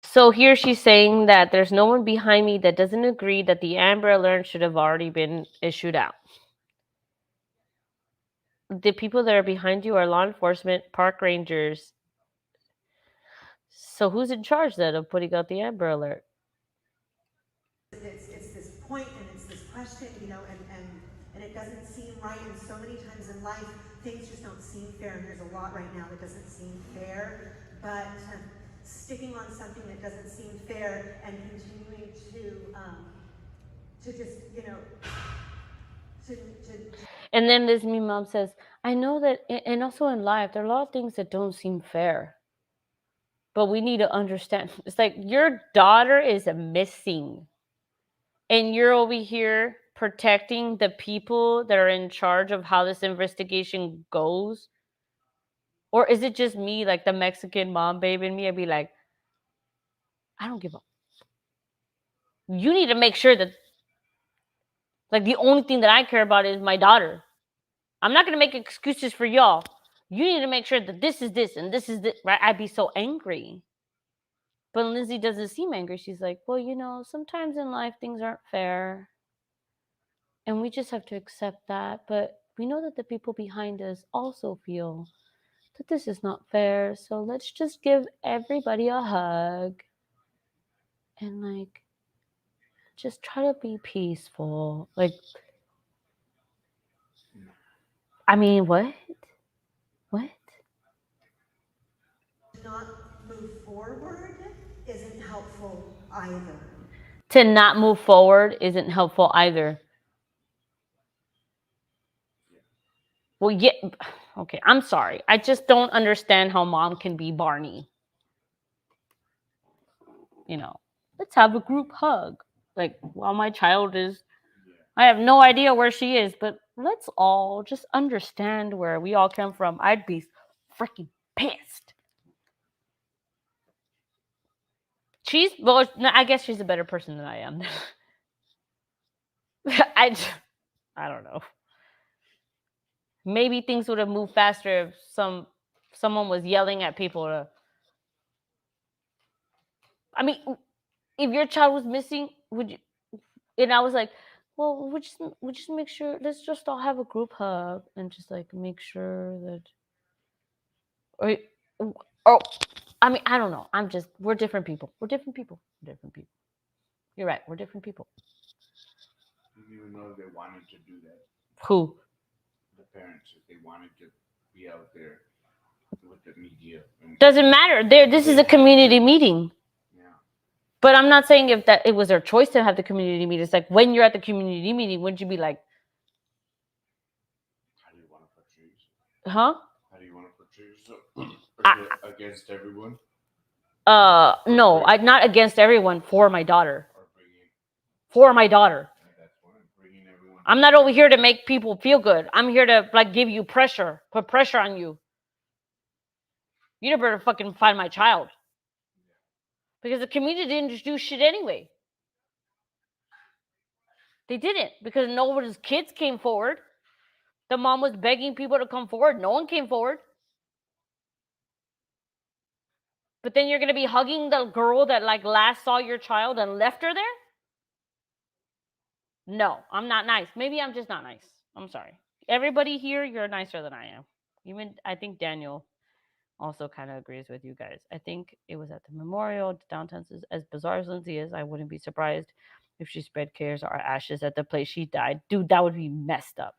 Speaker 1: so here she's saying that there's no one behind me that doesn't agree that the Amber Alert should have already been issued out. The people that are behind you are law enforcement, park rangers. So who's in charge then of putting out the Amber Alert?
Speaker 19: It's this point and it's this question, and it doesn't seem right. And so many times in life, things just don't seem fair. And there's a lot right now that doesn't seem fair. But sticking on something that doesn't seem fair and continuing to just,
Speaker 1: And then this me mom says, I know that, and also in life, there are a lot of things that don't seem fair. But we need to understand. It's like your daughter is missing. And you're over here protecting the people that are in charge of how this investigation goes. Or is it just me, like the Mexican mom babe in me? I'd be like, I don't give up. You need to make sure that, like, the only thing that I care about is my daughter. I'm not going to make excuses for y'all. You need to make sure that this is this and this is this, right? I'd be so angry. But Lindsay doesn't seem angry. She's like, well, sometimes in life things aren't fair. And we just have to accept that. But we know that the people behind us also feel that this is not fair. So let's just give everybody a hug and, like, just try to be peaceful. Like, I mean, what? What?
Speaker 19: not move forward isn't helpful either.
Speaker 1: To not move forward isn't helpful either. Well, yeah. Okay, I'm sorry. I just don't understand how mom can be Barney. Let's have a group hug. Like, while my child is, I have no idea where she is, but let's all just understand where we all come from. I'd be freaking pissed. I guess she's a better person than I am. I don't know. Maybe things would have moved faster if someone was yelling at people to. I mean, if your child was missing, would you? And I was like, well, we just make sure. Let's just all have a group hug and just like make sure that. Or I mean, I don't know. We're different people. We're different people. We're different people. You're right. We're different people.
Speaker 10: Didn't even know they wanted to do that.
Speaker 1: Who?
Speaker 10: The parents, if they wanted to be out there with the media.
Speaker 1: Doesn't matter. This is a community meeting.
Speaker 10: Yeah.
Speaker 1: But I'm not saying if that it was their choice to have the community meeting. It's like when you're at the community meeting, wouldn't you be like,
Speaker 10: how do you want to portray yourself?
Speaker 1: huh?
Speaker 10: How do you want to portray yourself? Against everyone?
Speaker 1: No, I'm not against everyone. For my daughter. For my daughter. I'm not over here to make people feel good. I'm here to like give you pressure, put pressure on you. You better fucking find my child. Because the community didn't just do shit anyway. They didn't, because nobody's kids came forward. The mom was begging people to come forward. No one came forward. But then you're going to be hugging the girl that like last saw your child and left her there? No, I'm not nice. Maybe I'm just not nice. I'm sorry. Everybody here, you're nicer than I am. Even I think Daniel also kind of agrees with you guys. I think it was at the memorial. Downtown says, as bizarre as Lindsay is, I wouldn't be surprised if she spread cares or ashes at the place she died. Dude, that would be messed up.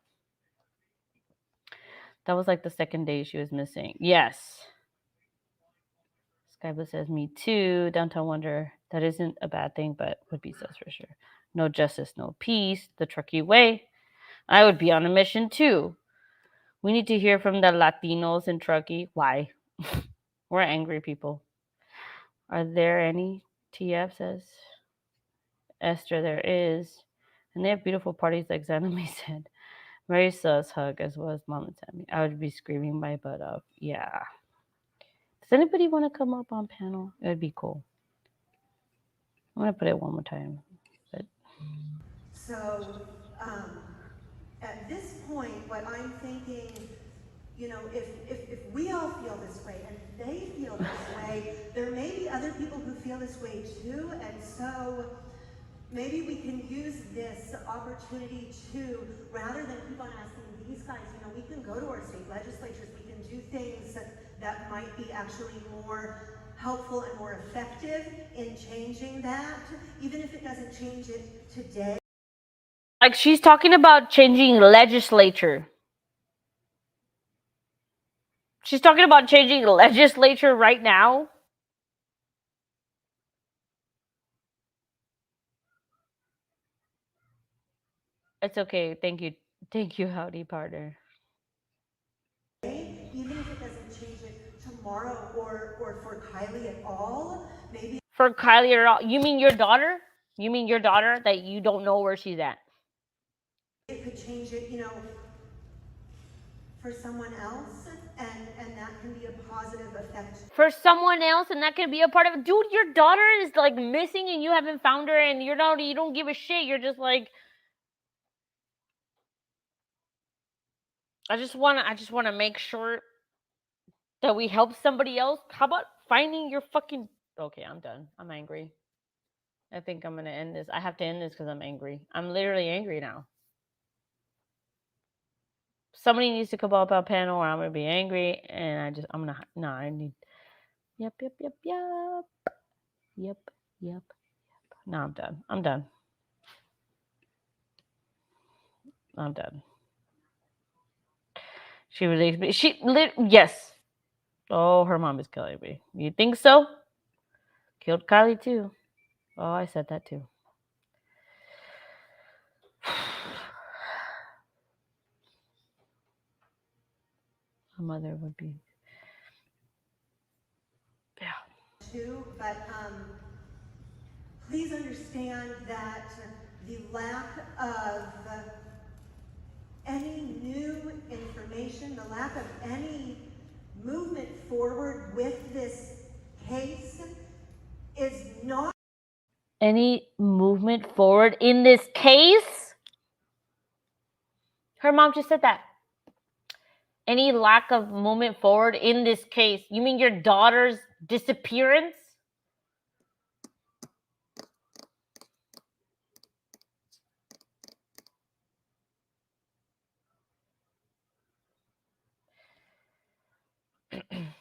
Speaker 1: That was like the second day she was missing. Yes. Skyblue says, me too. Downtown Wonder, that isn't a bad thing, but would be sus for sure. No justice, no peace. The Truckee way. I would be on a mission too. We need to hear from the Latinos in Truckee. Why? We're angry people. Are there any? TF says. Esther, there is. And they have beautiful parties like Zaname said. Very sus hug as well as Mom and Tammy. I would be screaming my butt off. Yeah. Does anybody want to come up on panel? It would be cool. I'm going to put it one more time. But...
Speaker 19: So, at this point, what I'm thinking, you know, if we all feel this way and they feel this way, there may be other people who feel this way too, and so maybe we can use this opportunity to, rather than keep on asking these guys, you know, we can go to our state legislatures, we can do things that might be actually more helpful and more effective in changing that, even if it doesn't change it today.
Speaker 1: Like she's talking about changing legislature. She's talking about changing legislature right now. It's okay. Thank you. Thank you, Howdy Partner.
Speaker 19: Even if it doesn't change it tomorrow or for Kiely at all, maybe.
Speaker 1: For Kiely at all? You mean your daughter? You mean your daughter that you don't know where she's at?
Speaker 19: It could change it, you know, for someone else, and that can be a positive effect.
Speaker 1: For someone else, and that can be a part of it. Dude, your daughter is like missing and you haven't found her and you don't give a shit. You're just like, I just wanna make sure that we help somebody else. How about finding your fucking... Okay, I'm done. I'm angry. I think I'm gonna end this. I have to end this because I'm angry. I'm literally angry now. Somebody needs to come up on panel or I'm gonna be angry and I need... Yep. No, I'm done. I'm done. She released me. Yes. Oh, her mom is killing me. You think so? Killed Kiely too. Oh, I said that too. Her mother would be... Yeah.
Speaker 19: Too, but please understand that the lack of any new information, the lack of any movement forward with this case is not
Speaker 1: any movement forward in this case? Her mom just said that. Any lack of movement forward in this case? You mean your daughter's disappearance?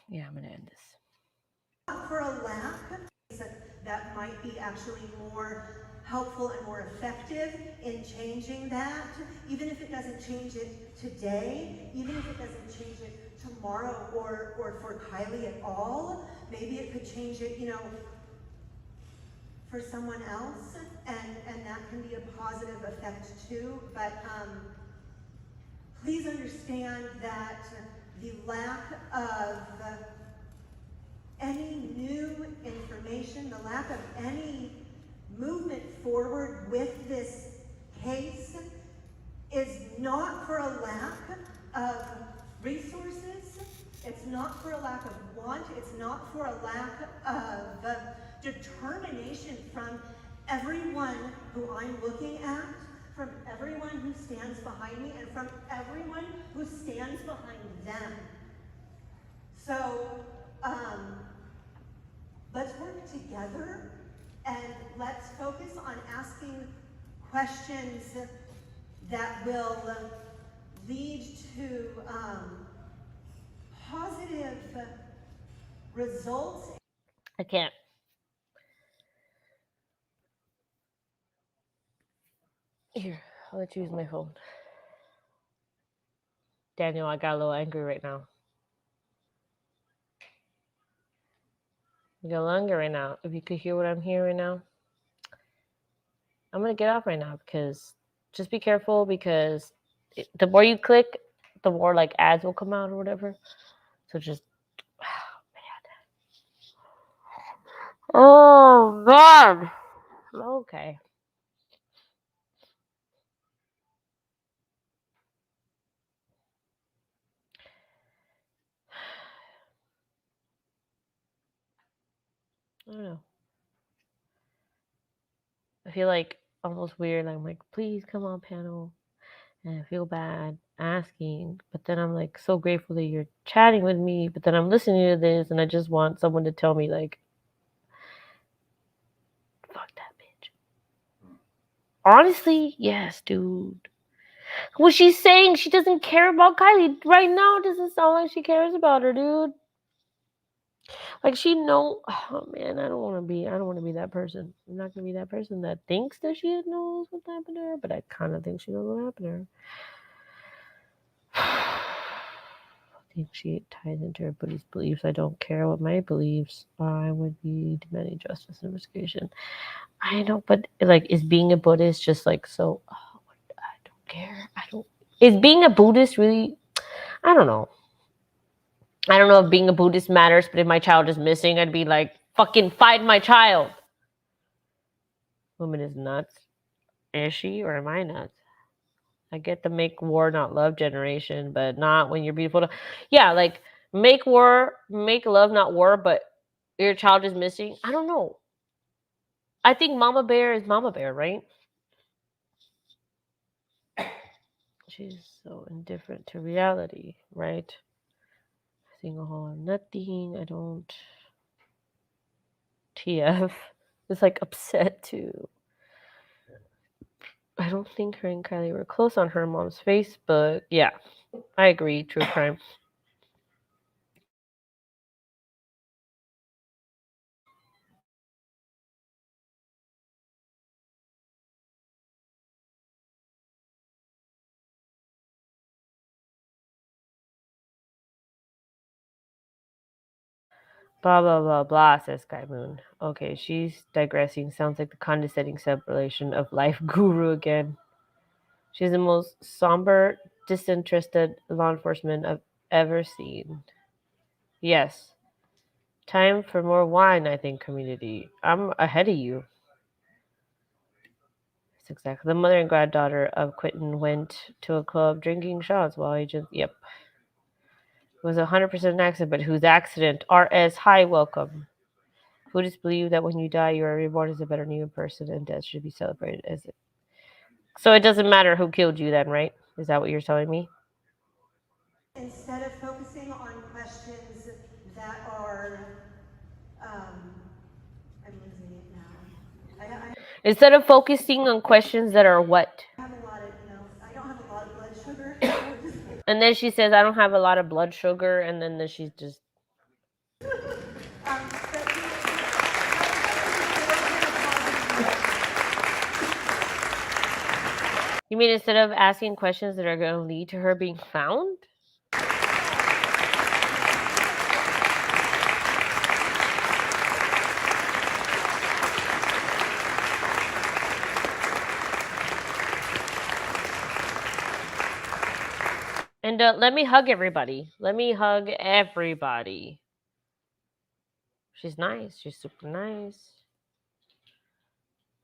Speaker 1: Yeah, I'm gonna end this.
Speaker 19: For a lack that might be actually more helpful and more effective in changing that, even if it doesn't change it today, even if it doesn't change it tomorrow or for Kiely at all, maybe it could change it, for someone else, and that can be a positive effect too. But please understand that the lack of any new information, the lack of any movement forward with this case is not for a lack of resources, it's not for a lack of want, it's not for a lack of determination from everyone who I'm looking at, from everyone who stands behind me, and from everyone who stands behind them. So, let's work together and let's focus on asking questions that will lead to positive results.
Speaker 1: I can't. Here, I'll let you use my phone. Daniel, I got a little angry right now. I got a little angry right now. If you could hear what I'm hearing right now, I'm gonna get off right now because just be careful because the more you click, the more like ads will come out or whatever. So just, oh man, okay. I don't know. I feel like almost weird. I'm like, please come on panel. And I feel bad asking. But then I'm like so grateful that you're chatting with me. But then I'm listening to this and I just want someone to tell me like, fuck that bitch. Honestly, yes, dude. What she's saying, she doesn't care about Kiely. Right now, it doesn't sound like she cares about her, dude. Like she know, oh man, I don't want to be that person. I'm not gonna be that person that thinks that she knows what happened to her, but I kind of think she knows what happened to her. I think she ties into her Buddhist beliefs. I don't care what my beliefs are. I would be demanding justice and investigation. I know, but like, is being a Buddhist just like so? Oh, I don't care. Is being a Buddhist really? I don't know. I don't know if being a Buddhist matters, but if my child is missing, I'd be like, fucking find my child. Woman is nuts. Is she or am I nuts? I get the make war, not love generation, but not when you're beautiful. Yeah, like make war, make love, not war, but your child is missing. I don't know. I think Mama Bear is Mama Bear, right? She's so indifferent to reality, right? Single whole or nothing. I don't. TF is like upset too. I don't think her and Kiely were close on her mom's Facebook. Yeah, I agree. True crime. Blah, blah, blah, blah, says Sky Moon. Okay, she's digressing. Sounds like the condescending separation of life guru again. She's the most somber, disinterested law enforcement I've ever seen. Yes. Time for more wine, I think, community. I'm ahead of you. That's exactly. The mother and granddaughter of Quentin went to a club drinking shots while agents. Yep. It was 100% an accident, but whose accident? RS, hi, welcome. Buddhists believe that when you die, you are reborn as a better new person, and death should be celebrated as it. So it doesn't matter who killed you, then, right? Is that what you're telling me?
Speaker 19: Instead of focusing on questions that are, I'm losing it now. I
Speaker 1: Instead of focusing on questions that are what?
Speaker 19: have a lot of, I don't have a lot of blood sugar.
Speaker 1: And then she says, I don't have a lot of blood sugar, and then she's just. You mean instead of asking questions that are going to lead to her being found? And let me hug everybody. Let me hug everybody. She's nice. She's super nice.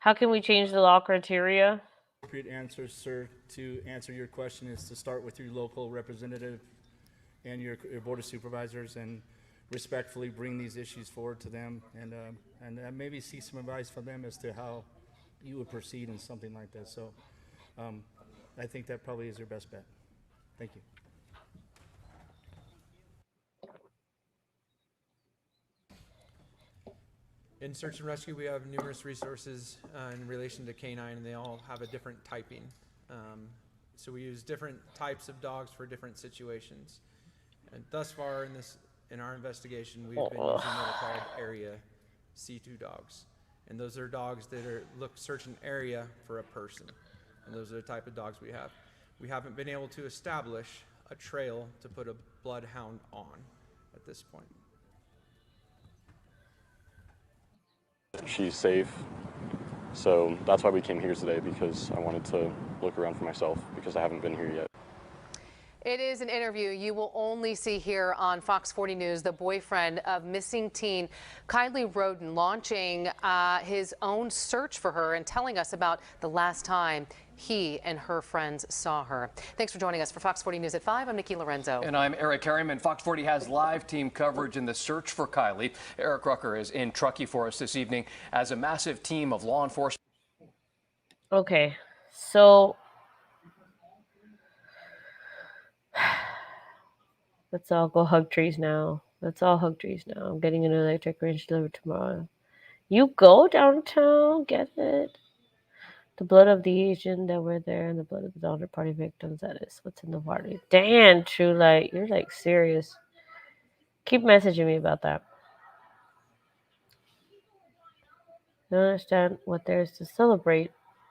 Speaker 1: How can we change the law criteria?
Speaker 18: Appropriate answer, sir, to answer your question is to start with your local representative and your board of supervisors and respectfully bring these issues forward to them and maybe see some advice from them as to how you would proceed in something like this. So I think that probably is your best bet. Thank you.
Speaker 20: In search and rescue, we have numerous resources in relation to canine, and they all have a different typing. So we use different types of dogs for different situations. And thus far in our investigation, we've been using what are called area C2 dogs. And those are dogs that search an area for a person. And those are the type of dogs we have. We haven't been able to establish a trail to put a bloodhound on at this point.
Speaker 7: She's safe. So that's why we came here today, because I wanted to look around for myself, because I haven't been here yet.
Speaker 8: It is an interview you will only see here on Fox 40 News. The boyfriend of missing teen Kiely Rodni launching his own search for her and telling us about the last time he and her friends saw her. Thanks for joining us for Fox 40 News at 5. I'm Nikki Lorenzo.
Speaker 9: And I'm Eric Harriman. Fox 40 has live team coverage in the search for Kiely. Eric Rucker is in Truckee for us this evening as a massive team of law enforcement.
Speaker 1: Okay, so let's all go hug trees now. Let's all hug trees now. I'm getting an electric wrench delivered tomorrow. You go downtown, get it. The blood of the agent that were there and the blood of the Donner Party victims, that is what's in the water. Damn, True Light, you're like serious. Keep messaging me about that. I don't understand what there is to celebrate.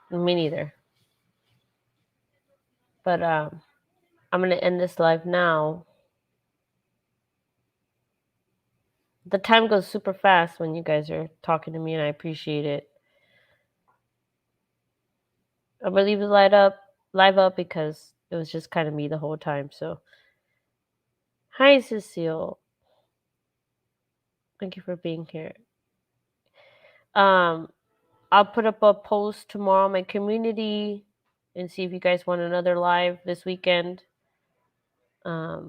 Speaker 1: Me neither. But I'm going to end this live now. The time goes super fast when you guys are talking to me, and I appreciate it. I'm gonna leave the live up because it was just kind of me the whole time. So, hi Cecile, thank you for being here. I'll put up a post tomorrow on my community and see if you guys want another live this weekend. I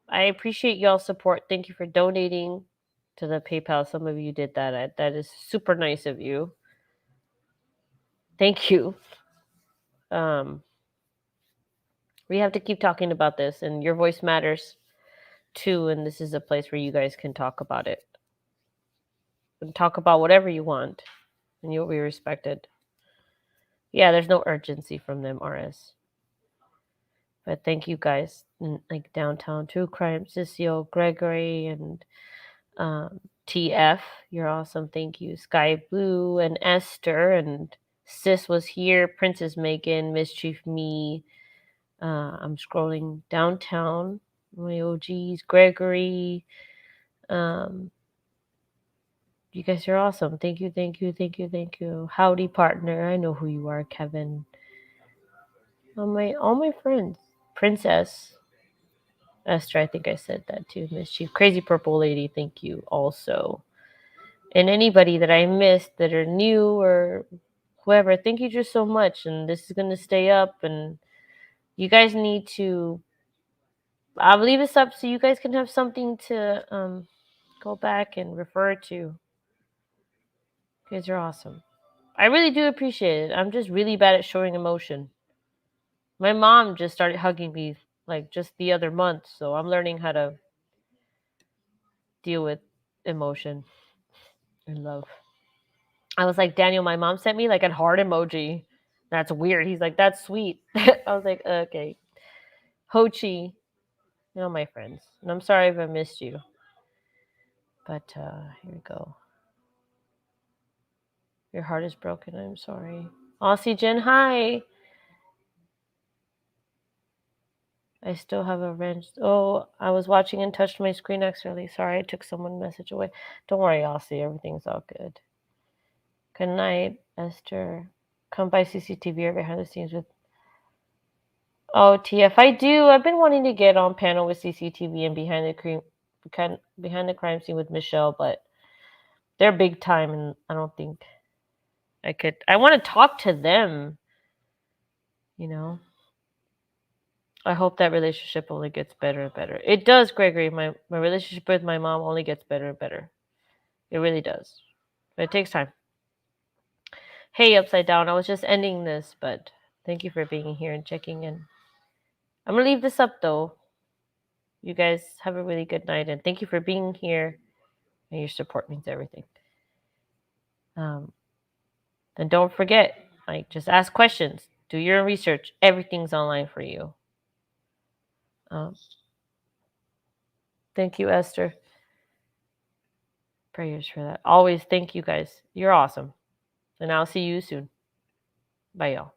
Speaker 1: appreciate y'all's support. Thank you for donating to the PayPal. Some of you did that. That is super nice of you. Thank you. We have to keep talking about this, and your voice matters too, and this is a place where you guys can talk about it. And talk about whatever you want, and you'll be respected. Yeah, there's no urgency from them, RS. But thank you guys, like Downtown True Crime, Cecile, Gregory, and TF. You're awesome. Thank you. Sky Blue and Esther, and Sis was here. Princess Megan, Mischief Me. I'm scrolling downtown. My OGs, Gregory. You guys are awesome. Thank you, thank you, thank you, thank you. Howdy, partner. I know who you are, Kevin. All my friends. Princess. Esther, I think I said that too. Mischief. Crazy Purple Lady, thank you also. And anybody that I missed that are new or whoever, thank you just so much. And this is going to stay up. And you guys need to... I'll leave this up so you guys can have something to go back and refer to. You guys are awesome. I really do appreciate it. I'm just really bad at showing emotion. My mom just started hugging me like just the other month, so I'm learning how to deal with emotion and love. I was like, Daniel, my mom sent me like a heart emoji. That's weird. He's like, that's sweet. I was like, okay. Ho Chi, my friends. And I'm sorry if I missed you. But here we go. Your heart is broken. I'm sorry. Aussie Jen, hi. I still have a wrench. Oh, I was watching and touched my screen accidentally. Sorry, I took someone's message away. Don't worry, Aussie. Everything's all good. Good night, Esther. Come by CCTV or behind the scenes with. Oh, TF, I do. I've been wanting to get on panel with CCTV and behind the crime scene with Michelle, but they're big time, and I don't think I could. I want to talk to them. I hope that relationship only gets better and better. It does, Gregory. My relationship with my mom only gets better and better. It really does. But it takes time. Hey, Upside Down. I was just ending this, but thank you for being here and checking in. I'm going to leave this up, though. You guys have a really good night, and thank you for being here. And your support means everything. And don't forget, just ask questions. Do your own research. Everything's online for you. Thank you, Esther. Prayers for that. Always thank you guys. You're awesome. And I'll see you soon. Bye, y'all.